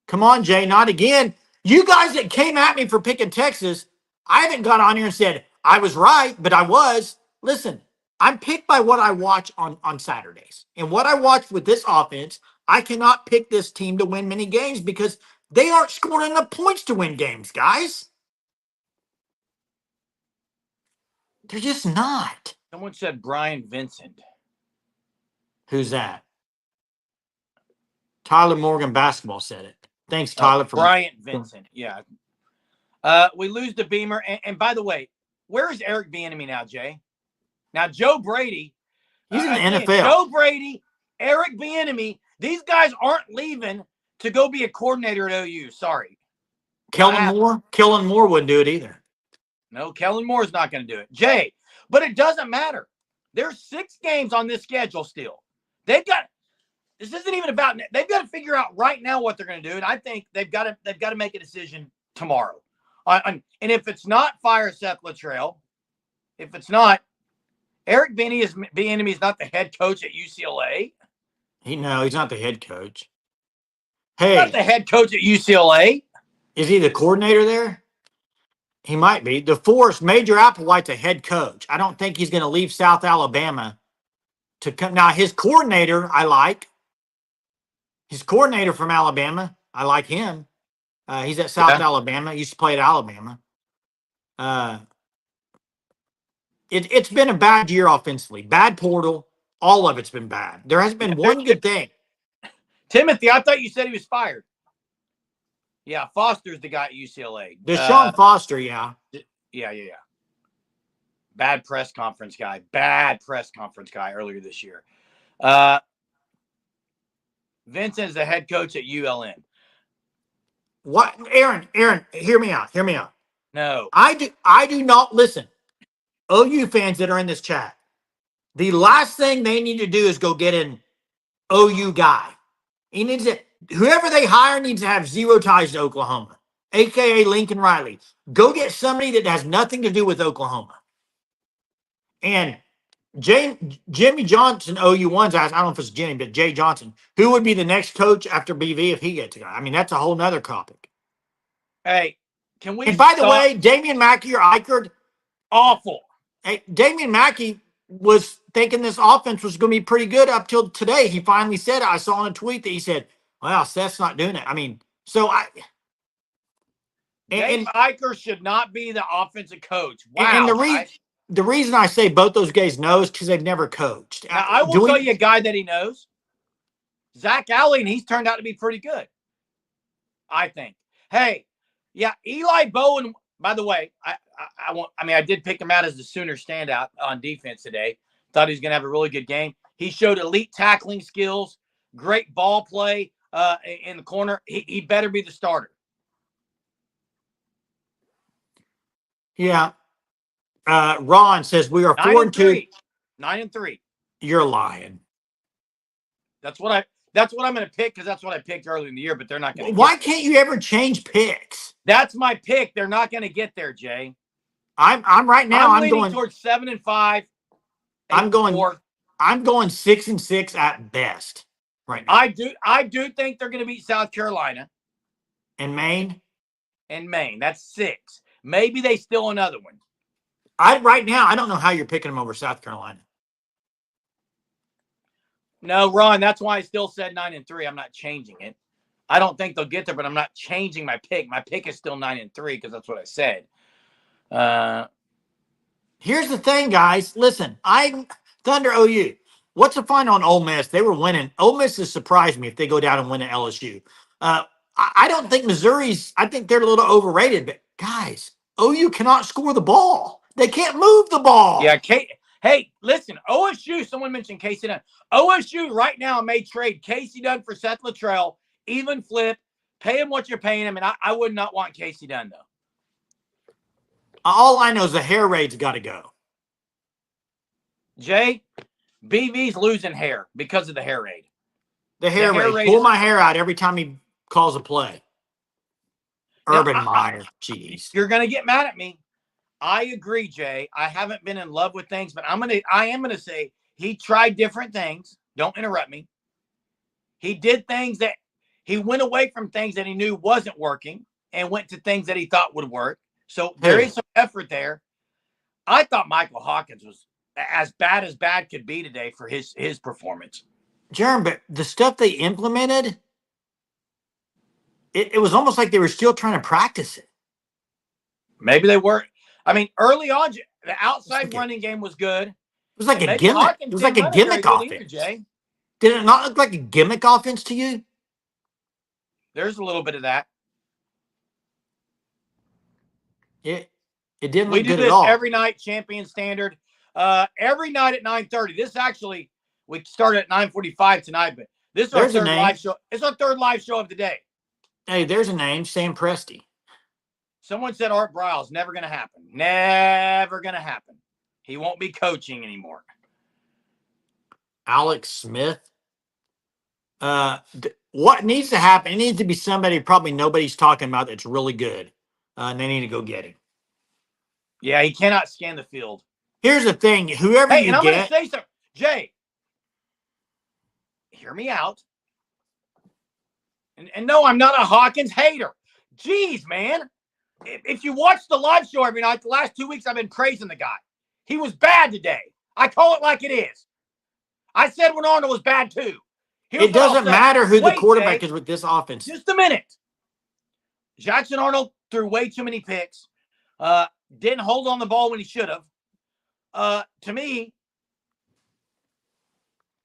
Come on, Jay, not again. You guys that came at me for picking Texas, I haven't got on here and said I was right, but I was. Listen, I'm picked by what I watch on Saturdays. And what I watched with this offense, I cannot pick this team to win many games because they aren't scoring enough points to win games, guys. They're just not. Someone said Brian Vincent. Who's that? Tyler Morgan Basketball said it. Thanks, Tyler. For Bryant Vincent. Yeah. We lose to Beamer. And by the way, where is Eric Bieniemy now, Jay? Now, Joe Brady. He's in the NFL. Joe Brady, Eric Bieniemy. These guys aren't leaving to go be a coordinator at OU. Sorry. Kellen Moore? Kellen Moore wouldn't do it either. No, Kellen Moore's not going to do it. Jay, but it doesn't matter. There's 6 games on this schedule still. This isn't even about, they've got to figure out right now what they're going to do. And I think they've got to make a decision tomorrow. And if it's not fire Seth Luttrell, if it's not, Eric Bieniemy is not the head coach at UCLA. He's not the head coach. Hey. He's not the head coach at UCLA. Is he the coordinator there? He might be. DeForest, Major Applewhite's a head coach. I don't think he's going to leave South Alabama to come. Now, his coordinator, I like. His coordinator from Alabama, I like him. He's at South Alabama. He used to play at Alabama. It's been a bad year offensively. Bad portal. All of it's been bad. There hasn't been one good thing. Timothy, I thought you said he was fired. Yeah, Foster's the guy at UCLA. Deshaun Foster, yeah. Yeah. Bad press conference guy. Bad press conference guy earlier this year. Vincent is the head coach at ULM. What, Aaron, hear me out. No. I do not listen. OU fans that are in this chat, the last thing they need to do is go get an OU guy. He needs to, whoever they hire needs to have zero ties to Oklahoma, a.k.a. Lincoln Riley. Go get somebody that has nothing to do with Oklahoma. And Jimmy Johnson, OU1's asked, I don't know if it's Jimmy, but Jay Johnson, who would be the next coach after BV if he gets a guy? I mean, that's a whole nother topic. Hey, can we? And by the way, Damian Mackey or Eichert, awful. Hey, Damian Mackey was thinking this offense was going to be pretty good up till today. He finally said it. I saw in a tweet that he said, well, Seth's not doing it. I mean, so Dave Eichert should not be the offensive coach. Wow. And the reason I say both those guys know is because they've never coached. Now, I will tell you a guy that he knows. Zach Alley, and he's turned out to be pretty good, I think. Hey, yeah, Eli Bowen, by the way, I did pick him out as the Sooner standout on defense today. Thought he was going to have a really good game. He showed elite tackling skills, great ball play in the corner. He better be the starter. Yeah. Ron says we are 4-2. 9-3. You're lying. That's what I'm going to pick because that's what I picked earlier in the year, but they're not going to. Why can't you ever change picks? That's my pick. They're not going to get there, Jay. I'm right now. I'm leaning towards 7-5. I'm going 6-6 at best right now. I do think they're going to beat South Carolina and Maine. That's 6. Maybe they steal another one. Right now, I don't know how you're picking them over South Carolina. No, Ron, that's why I still said 9-3. I'm not changing it. I don't think they'll get there, but I'm not changing my pick. My pick is still 9-3 because that's what I said. Here's the thing, guys. Listen, Thunder OU. What's the final on Ole Miss? They were winning. Ole Miss has surprised me if they go down and win at LSU. I don't think Missouri's. I think they're a little overrated. But guys, OU cannot score the ball. They can't move the ball. Yeah, hey, listen, OSU. Someone mentioned Casey Dunn. OSU right now may trade Casey Dunn for Seth Luttrell, even flip, pay him what you're paying him, and I would not want Casey Dunn though. All I know is the hair raid's got to go. Jay, BV's losing hair because of the hair raid. The hair raid. Pull my hair out every time he calls a play. Urban Meyer. Jeez. You're going to get mad at me. I agree, Jay. I haven't been in love with things, but I am gonna say he tried different things. Don't interrupt me. He did things that he went away from things that he knew wasn't working and went to things that he thought would work. So there is some effort there. I thought Michael Hawkins was as bad could be today for his performance. Jeremy, but the stuff they implemented, it was almost like they were still trying to practice it. Maybe they weren't. I mean, early on, the outside running game was good. It was like a gimmick. It was like a gimmick offense. Jay. Did it not look like a gimmick offense to you? There's a little bit of that. It didn't look good at all. We do this every night, Champion Standard. Every night at 9:30. This actually, we started at 9:45 tonight, but this is our third live show. It's our third live show of the day. Hey, there's a name, Sam Presti. Someone said Art Briles. Never going to happen. Never going to happen. He won't be coaching anymore. Alex Smith. What needs to happen? It needs to be somebody probably nobody's talking about that's really good. And they need to go get him. Yeah, he cannot scan the field. Here's the thing. Whoever you get. I'm going to say something. Jay, hear me out. And no, I'm not a Hawkins hater. Jeez, man. If you watch the live show every night, the last 2 weeks I've been praising the guy. He was bad today. I call it like it is. I said when Arnold was bad too. It doesn't matter who the quarterback is with this offense. Just a minute. Jackson Arnold threw way too many picks. Didn't hold on the ball when he should have. To me,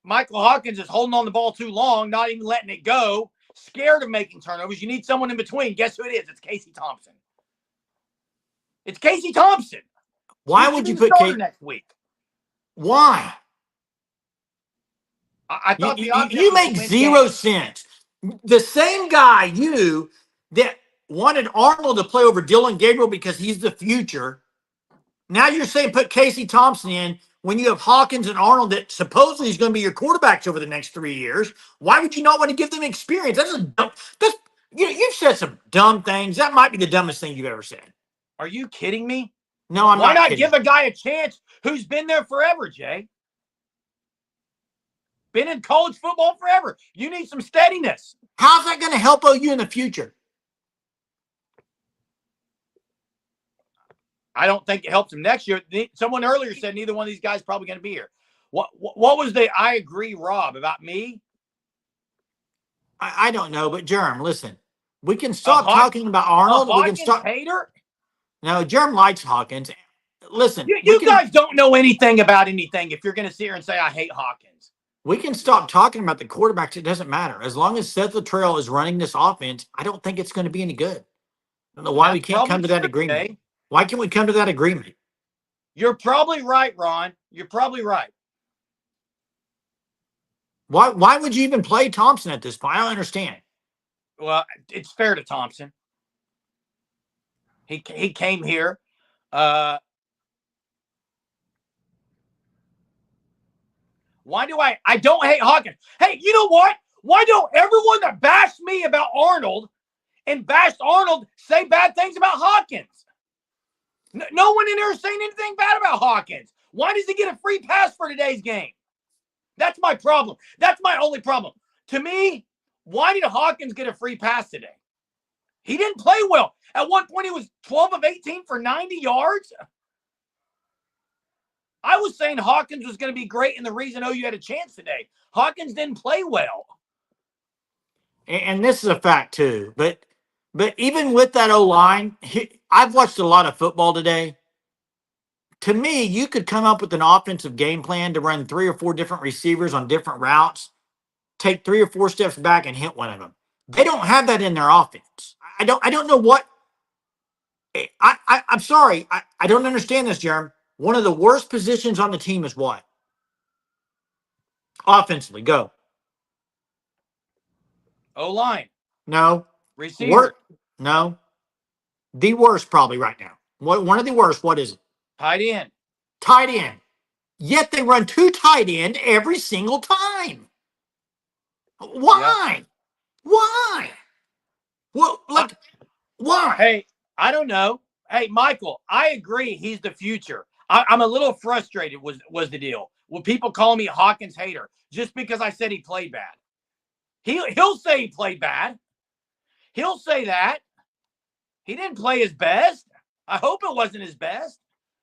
Michael Hawkins is holding on the ball too long, not even letting it go, scared of making turnovers. You need someone in between. Guess who it is? It's Casey Thompson. It's Casey Thompson. Why would you put Casey next week? Why? I thought you make zero sense. The same guy that wanted Arnold to play over Dylan Gabriel because he's the future. Now you're saying put Casey Thompson in when you have Hawkins and Arnold that supposedly is going to be your quarterbacks over the next 3 years. Why would you not want to give them experience? You've said some dumb things. That might be the dumbest thing you've ever said. Are you kidding me? No, I'm not. Why not kidding. give a guy a chance who's been there forever, Jay? Been in college football forever. You need some steadiness. How's that going to help OU in the future? I don't think it helps him next year. Someone earlier said neither one of these guys probably going to be here. What was the I agree, Rob, about me? I don't know, but Germ, listen. We can stop talking about Arnold. We can stop. Hater? No, Germ likes Hawkins. Listen. You guys don't know anything about anything if you're going to sit here and say I hate Hawkins. We can stop talking about the quarterbacks. It doesn't matter. As long as Seth Luttrell is running this offense, I don't think it's going to be any good. I don't know why we can't come to that agreement. Today. Why can't we come to that agreement? You're probably right, Ron. You're probably right. Why would you even play Thompson at this point? I don't understand. Well, it's fair to Thompson. He came here. Why do I don't hate Hawkins? Hey, you know what? Why don't everyone that bashed me about Arnold and bashed Arnold say bad things about Hawkins? No one in there is saying anything bad about Hawkins. Why does he get a free pass for today's game? That's my problem. That's my only problem. To me, why did Hawkins get a free pass today? He didn't play well. At one point, he was 12 of 18 for 90 yards. I was saying Hawkins was going to be great, and the reason OU had a chance today. Hawkins didn't play well. And this is a fact too. But even with that O line, I've watched a lot of football today. To me, you could come up with an offensive game plan to run 3 or 4 different receivers on different routes, take 3 or 4 steps back and hit one of them. They don't have that in their offense. I don't know what. I'm sorry. I don't understand this, Jeremy. One of the worst positions on the team is what? Offensively, go. O-line. No. Receiver. No. The worst probably right now. One of the worst. What is it? Tight end. Tight end. Yet they run 2 tight end every single time. Why? Yep. Why? Well, why? Hey, I don't know. Hey, Michael, I agree. He's the future. I'm a little frustrated was the deal. Well, people call me Hawkins hater just because I said he played bad. He'll say he played bad. He'll say that. He didn't play his best. I hope it wasn't his best.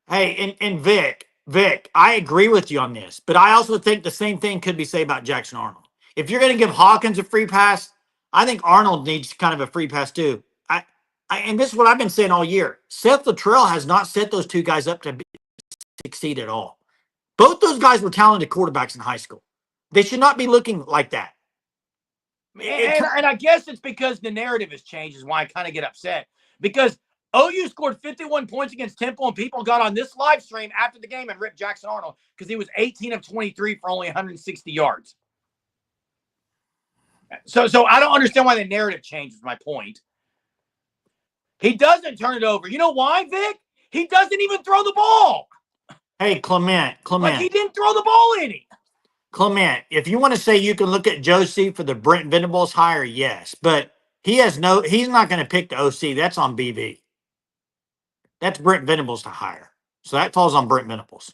Hey, and Vic, I agree with you on this, but I also think the same thing could be said about Jackson Arnold. If you're going to give Hawkins a free pass, I think Arnold needs kind of a free pass too. And this is what I've been saying all year. Seth Luttrell has not set those 2 guys up to succeed at all. Both those guys were talented quarterbacks in high school. They should not be looking like that. And I guess it's because the narrative has changed is why I kind of get upset. Because OU scored 51 points against Temple, and people got on this live stream after the game and ripped Jackson Arnold because he was 18 of 23 for only 160 yards. So I don't understand why the narrative changed, is my point. He doesn't turn it over. You know why, Vic? He doesn't even throw the ball. Hey, Clement. Like he didn't throw the ball any. Clement, if you want to say you can look at Josie for the Brent Venables hire, yes. But he's not going to pick the OC. That's on BV. That's Brent Venables to hire. So that falls on Brent Venables.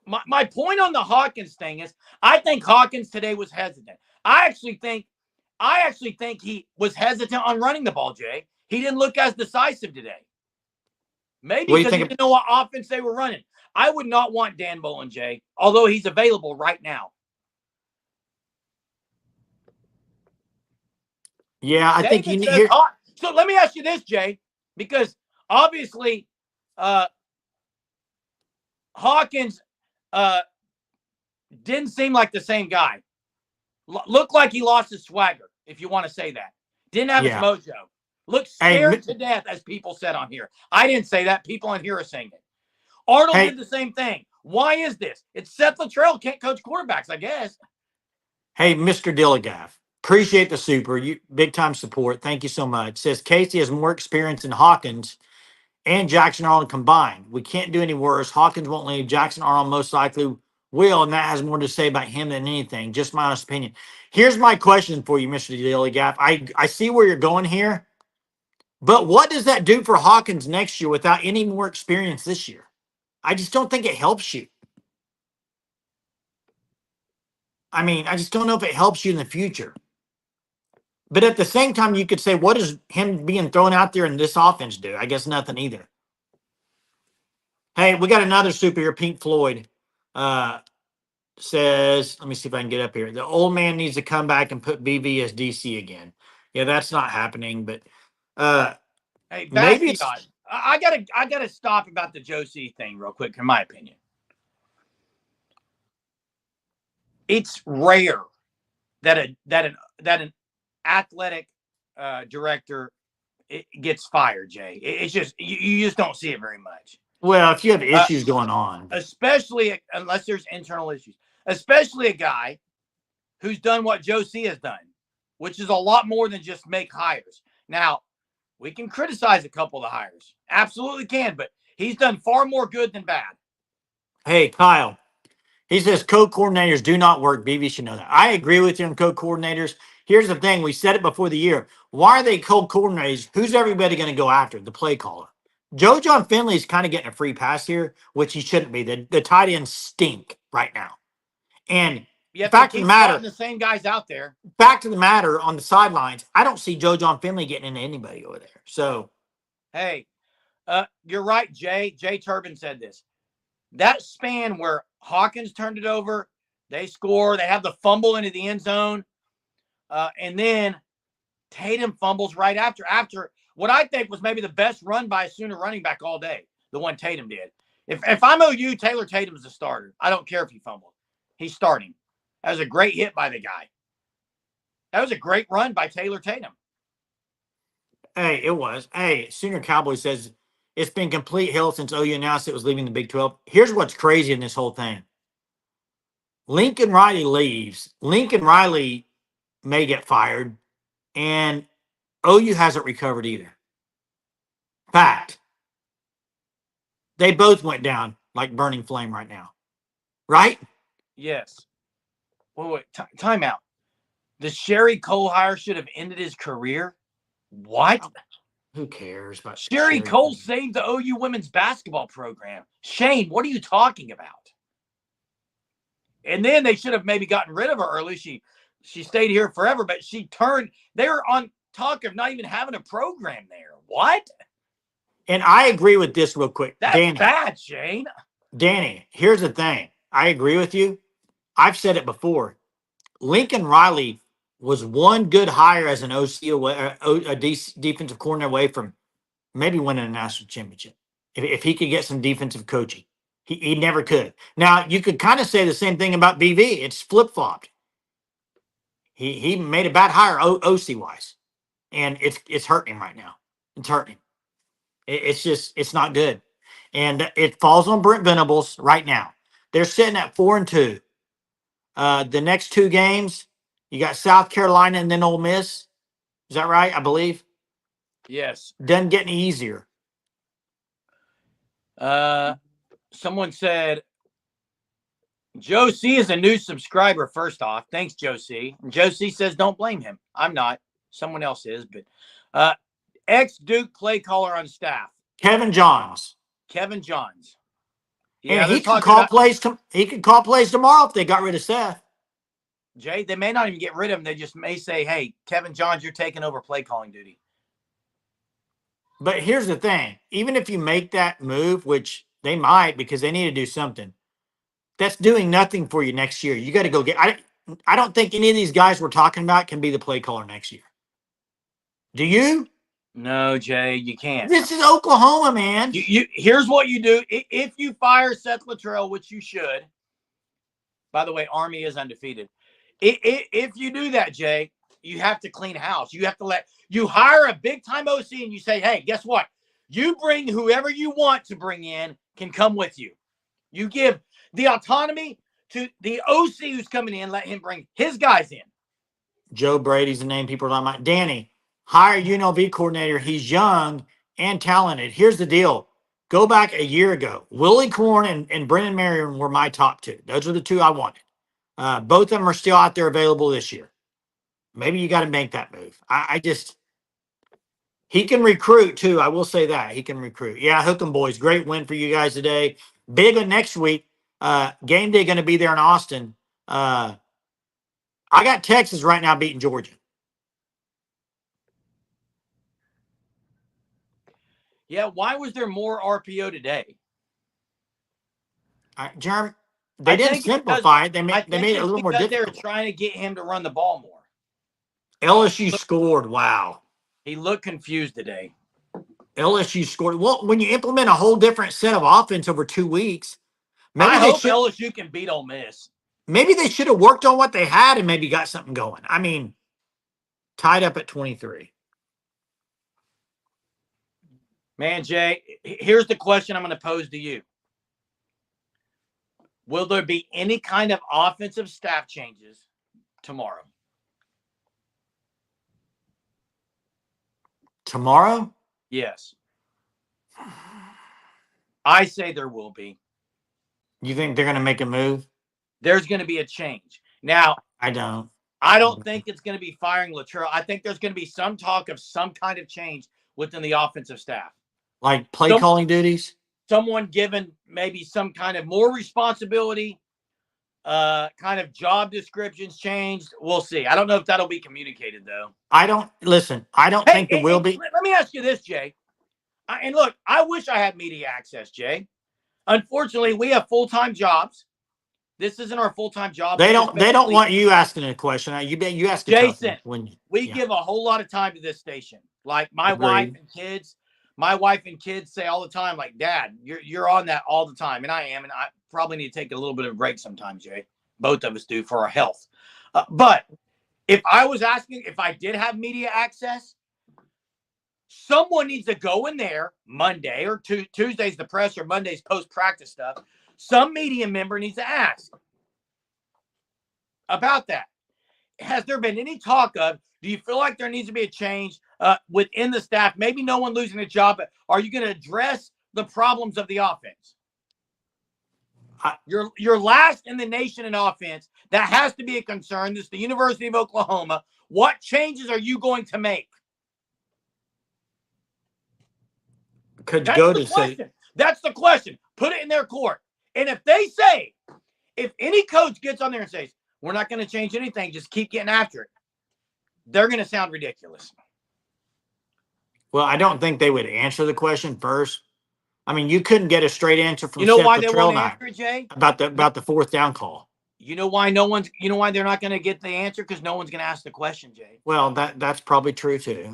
My point on the Hawkins thing is I think Hawkins today was hesitant. I actually think he was hesitant on running the ball, Jay. He didn't look as decisive today. Maybe because he didn't know what offense they were running. I would not want Dan Mullen, Jay, although he's available right now. Yeah, I think you need. So let me ask you this, Jay, because obviously Hawkins didn't seem like the same guy. Looked like he lost his swagger, if you want to say that. Didn't have his mojo. Looked scared to death, as people said on here. I didn't say that. People on here are saying it. Arnold did the same thing. Why is this? It's Seth Luttrell can't coach quarterbacks, I guess. Hey, Mr. Dilligaff, appreciate the super. You big time support. Thank you so much. Says Casey has more experience than Hawkins and Jackson Arnold combined. We can't do any worse. Hawkins won't leave. Jackson Arnold most likely will, and that has more to say about him than anything. Just my honest opinion. Here's my question for you, Mr. Dilligaff. I see where you're going here, but what does that do for Hawkins next year without any more experience this year? I just don't think it helps you. I mean, I just don't know if it helps you in the future. But at the same time, you could say, what does him being thrown out there in this offense do? I guess nothing either. Hey, we got another super here. Pink Floyd says, let me see if I can get up here. The old man needs to come back and put BV as DC again. Yeah, that's not happening. But hey, maybe it's. I gotta stop about the Josie thing real quick. In my opinion, it's rare that an athletic director gets fired, Jay. It's just you just don't see it very much. Well, if you have issues going on, especially unless there's internal issues, especially a guy who's done what Josie has done, which is a lot more than just make hires. Now, we can criticize a couple of the hires. Absolutely can, but he's done far more good than bad. Hey, Kyle. He says co-coordinators do not work. BV should know that. I agree with you on co-coordinators. Here's the thing. We said it before the year. Why are they co-coordinators? Who's everybody going to go after? The play caller. Joe John Finley is kind of getting a free pass here, which he shouldn't be. The tight ends stink right now. And fact of the matter, the same guys out there. Back to the matter on the sidelines, I don't see Joe John Finley getting into anybody over there. So, hey, you're right, Jay. Jay Turbin said this. that span where Hawkins turned it over, they score, they have the fumble into the end zone, and then Tatum fumbles right after what I think was maybe the best run by a Sooner running back all day, the one Tatum did. If I'm OU, Taylor Tatum's the starter. I don't care if he fumbled. He's starting. That was a great hit by the guy. That was a great run by Taylor Tatum. Hey, it was. Hey, Sooner Cowboy says it's been complete hell since OU announced it was leaving the Big 12. Here's what's crazy in this whole thing. Lincoln Riley leaves. Lincoln Riley may get fired, and OU hasn't recovered either. Fact. They both went down like burning flame right now. Right? Yes. Wait, time out. The Sherry Cole hire should have ended his career? What? Who cares about Sherry Cole saved the OU women's basketball program. Shane, what are you talking about? And then they should have maybe gotten rid of her early. She stayed here forever, but she turned. They were on talk of not even having a program there. What? And I agree with this real quick. That's Danny, bad, Shane. Danny, here's the thing. I agree with you. I've said it before. Lincoln Riley was one good hire as an OC away, a defensive coordinator away from maybe winning a national championship. If he could get some defensive coaching, he never could. Now, you could kind of say the same thing about BV. It's flip-flopped. He made a bad hire OC-wise, and it's hurting him right now. It's hurting him. It's not good. And it falls on Brent Venables right now. They're sitting at 4-2. The next two games, you got South Carolina and then Ole Miss. Is that right? I believe. Yes. Doesn't get any easier. Someone said Joe C is a new subscriber. First off, thanks, Joe C. And Joe C says don't blame him. I'm not. Someone else is, but ex-Duke play caller on staff, Kevin Johns. Kevin Johns. Yeah, and he could call plays. He could call plays tomorrow if they got rid of Seth. Jay, they may not even get rid of him. They just may say, "Hey, Kevin Johns, you're taking over play calling duty." But here's the thing: even if you make that move, which they might because they need to do something, that's doing nothing for you next year. You got to go get. I don't think any of these guys we're talking about can be the play caller next year. Do you? No, Jay, you can't. This is Oklahoma, man. Here's what you do. If you fire Seth Luttrell, which you should. By the way, Army is undefeated. If you do that, Jay, you have to clean house. You have to you hire a big-time OC and you say, hey, guess what? You bring whoever you want to bring in can come with you. You give the autonomy to the OC who's coming in. Let him bring his guys in. Joe Brady's the name people are talking about. Danny, hire UNLV coordinator. He's young and talented. Here's the deal. Go back a year ago. Willie Corn and Brennan Marion were my top two. Those are the two I wanted. Both of them are still out there available this year. Maybe you got to make that move. He can recruit too. I will say that. He can recruit. Yeah, hook 'em, boys. Great win for you guys today. Big one next week. Game day going to be there in Austin. I got Texas right now beating Georgia. Yeah, why was there more RPO today? Jerm, they didn't simplify it. They made it a little more difficult. They were trying to get him to run the ball more. LSU scored. Wow. He looked confused today. LSU scored. Well, when you implement a whole different set of offense over 2 weeks, maybe I hope LSU can beat Ole Miss. Maybe they should have worked on what they had and maybe got something going. I mean, tied up at 23. Man, Jay, here's the question I'm going to pose to you. Will there be any kind of offensive staff changes tomorrow? Tomorrow? Yes. I say there will be. You think they're going to make a move? There's going to be a change. Now, I don't think it's going to be firing Luttrell. I think there's going to be some talk of some kind of change within the offensive staff. Like play calling duties? Someone given maybe some kind of more responsibility, kind of job descriptions changed. We'll see. I don't know if that'll be communicated, though. I don't think it will be. Let me ask you this, Jay. And look, I wish I had media access, Jay. Unfortunately, we have full-time jobs. This isn't our full-time job. They don't want you asking a question. You ask a tough Jason, one we give a whole lot of time to this station. Like my Agreed. wife and kids say all the time, like, Dad, you're on that all the time. And I am, and I probably need to take a little bit of a break sometimes, Jay. Both of us do for our health. But if I was asking, if I did have media access, someone needs to go in there Monday or Tuesday's the press or Monday's post-practice stuff. Some media member needs to ask about that. Has there been any talk of, do you feel like there needs to be a change within the staff? Maybe no one losing a job, but are you going to address the problems of the offense? You're last in the nation in offense. That has to be a concern. This is the University of Oklahoma. What changes are you going to make? Could go to say that's the question. Put it in their court. And if they say, if any coach gets on there and says, we're not going to change anything, just keep getting after it, they're going to sound ridiculous. Well, I don't think they would answer the question first. I mean, you couldn't get a straight answer from Seth why they won't answer it, Jay? About the fourth down call. You know why they're not going to get the answer? Because no one's going to ask the question, Jay. Well, that's probably true too.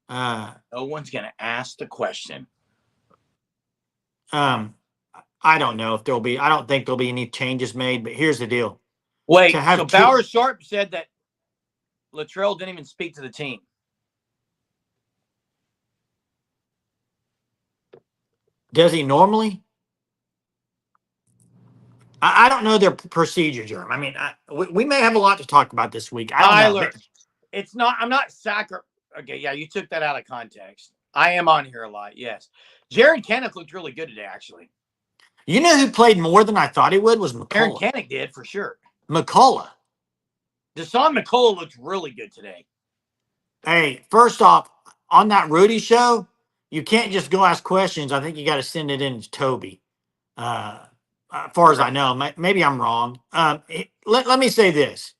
No one's going to ask the question. I don't know if I don't think there'll be any changes made, but here's the deal. Wait, so Bauer Sharp said that Luttrell didn't even speak to the team. Does he normally? I don't know their procedure, Jerm. I mean, we may have a lot to talk about this week. Tyler, it's not. I'm not Okay, yeah, you took that out of context. I am on here a lot, yes. Jaron Kenneth looked really good today, actually. You know who played more than I thought he would was McCullough. Jaron Kenneth did, for sure. McCullough. Deshaun McCullough looked really good today. Hey, first off, on that Rudy show, you can't just go ask questions. I think you got to send it in to Toby. As far as I know, maybe I'm wrong. Let me say this.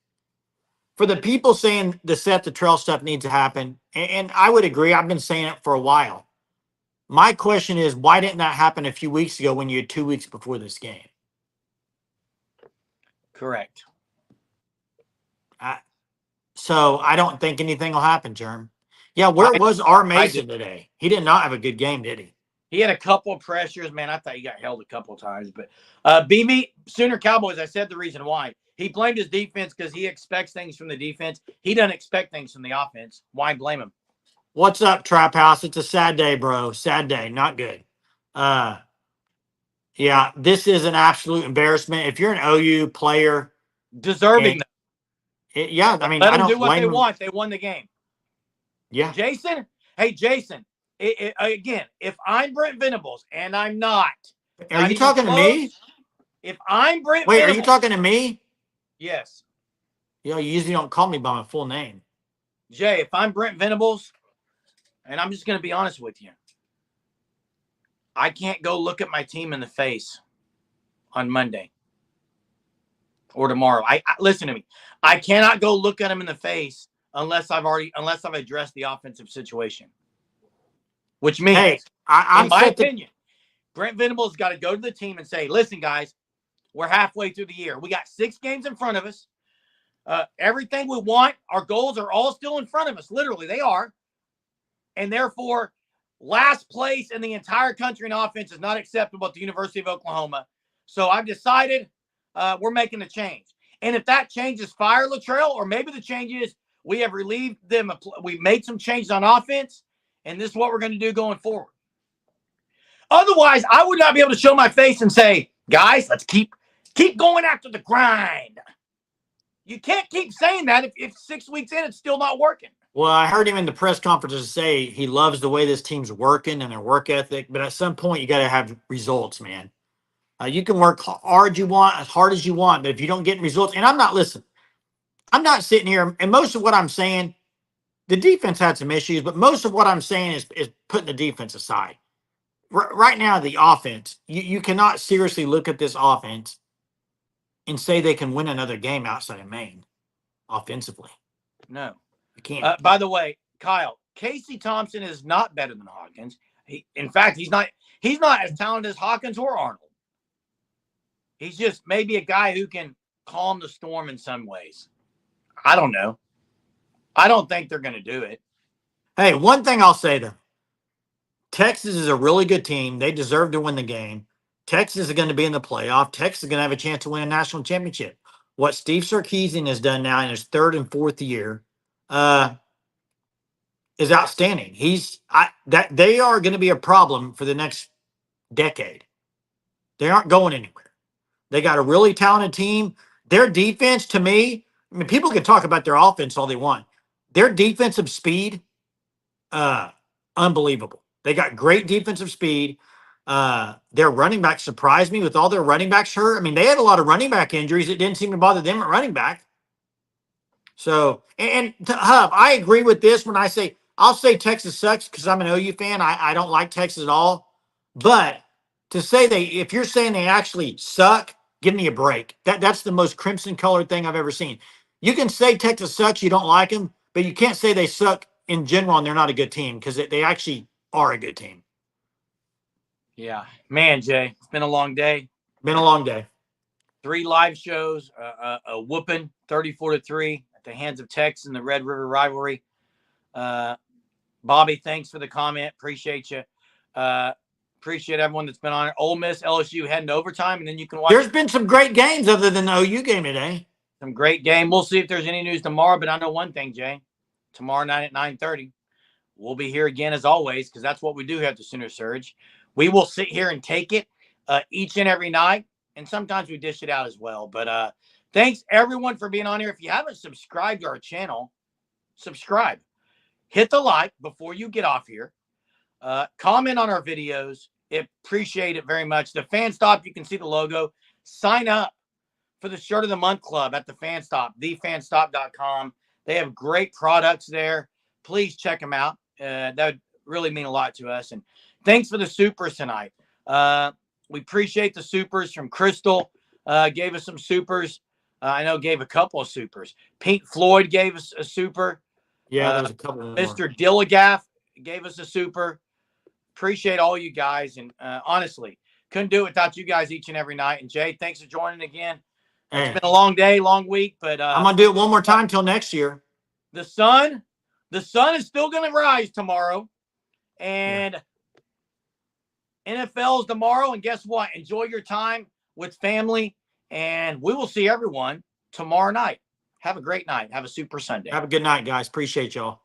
For the people saying the Seth Luttrell stuff needs to happen, and I would agree, I've been saying it for a while. My question is, why didn't that happen a few weeks ago when you had 2 weeks before this game? Correct. So I don't think anything will happen, Jerm. Yeah, where was R. Mason today? He did not have a good game, did he? He had a couple of pressures, man. I thought he got held a couple of times. But BB, Sooner Cowboys, I said the reason why. He blamed his defense because he expects things from the defense. He doesn't expect things from the offense. Why blame him? What's up, Trap House? It's a sad day, bro. Sad day. Not good. Yeah, this is an absolute embarrassment. If you're an OU player. Deserving. Yeah, I mean, let them do what they want. They won the game. Yeah. Jason? Hey, Jason. Again, if I'm Brent Venables, and I'm not. Are you talking to me? If I'm Brent Wait, Venables, are you talking to me? Yes. You usually don't call me by my full name. Jay, if I'm Brent Venables, and I'm just going to be honest with you, I can't go look at my team in the face on Monday or tomorrow. I listen to me. I cannot go look at them in the face unless I've addressed the offensive situation. Which means, hey, in my opinion, Brent Venables got to go to the team and say, listen, guys, we're halfway through the year. We got 6 games in front of us. Everything we want, our goals are all still in front of us. Literally, they are. And therefore, last place in the entire country in offense is not acceptable at the University of Oklahoma. So I've decided we're making a change. And if that change is fire Luttrell, or maybe the change is we have relieved them, we made some changes on offense, and this is what we're going to do going forward. Otherwise, I would not be able to show my face and say, guys, let's keep going after the grind. You can't keep saying that if 6 weeks in, it's still not working. Well, I heard him in the press conferences say he loves the way this team's working and their work ethic, but at some point you got to have results, man. You can work hard you want, as hard as you want, but if you don't get results, and I'm not sitting here, and most of what I'm saying, the defense had some issues, but most of what I'm saying is putting the defense aside. Right now, the offense, you cannot seriously look at this offense and say they can win another game outside of Maine offensively. No. You can't. By the way, Kyle, Casey Thompson is not better than Hawkins. In fact, he's not. He's not as talented as Hawkins or Arnold. He's just maybe a guy who can calm the storm in some ways. I don't know. I don't think they're going to do it. Hey, one thing I'll say though, Texas is a really good team. They deserve to win the game. Texas is going to be in the playoff. Texas is going to have a chance to win a national championship. What Steve Sarkisian has done now in his third and fourth year is outstanding. That they are going to be a problem for the next decade. They aren't going anywhere. They got a really talented team. Their defense, to me, I mean, people can talk about their offense all they want. Their defensive speed, unbelievable. They got great defensive speed. Their running back surprised me with all their running backs hurt. I mean, they had a lot of running back injuries. It didn't seem to bother them at running back. So, and to Hub, I agree with this when I say, I'll say Texas sucks because I'm an OU fan. I don't like Texas at all. But to say if you're saying they actually suck, give me a break. That's the most crimson colored thing I've ever seen. You can say Texas sucks, you don't like them, but you can't say they suck in general and they're not a good team because they actually are a good team. Yeah. Man, Jay, it's been a long day. Been a long day. 3 live shows, a whooping 34-3 at the hands of Texas in the Red River rivalry. Bobby, thanks for the comment. Appreciate you. Appreciate everyone that's been on it. Ole Miss, LSU heading to overtime, and then you can watch. There's been some great games other than the OU game today. Some great game. We'll see if there's any news tomorrow, but I know one thing, Jay. Tomorrow night at 9:30, we'll be here again as always because that's what we do here at the Sooner Surge. We will sit here and take it each and every night, and sometimes we dish it out as well. But thanks, everyone, for being on here. If you haven't subscribed to our channel, subscribe. Hit the like before you get off here. Comment on our videos. Appreciate it very much. The Fan Stop, you can see the logo. Sign up for the Shirt of the Month Club at the Fan Stop, thefanstop.com. They have great products there. Please check them out. That would really mean a lot to us. And thanks for the supers tonight. We appreciate the supers from Crystal. Gave us some supers. I know gave a couple of supers. Pink Floyd gave us a super. Yeah, there's a couple more. Mr. Dilligaff gave us a super. Appreciate all you guys. And honestly, couldn't do it without you guys each and every night. And Jay, thanks for joining again. It's been a long day, long week, but I'm gonna do it one more time till next year. The sun is still gonna rise tomorrow. And NFL's tomorrow. And guess what? Enjoy your time with family. And we will see everyone tomorrow night. Have a great night. Have a super Sunday. Have a good night, guys. Appreciate y'all.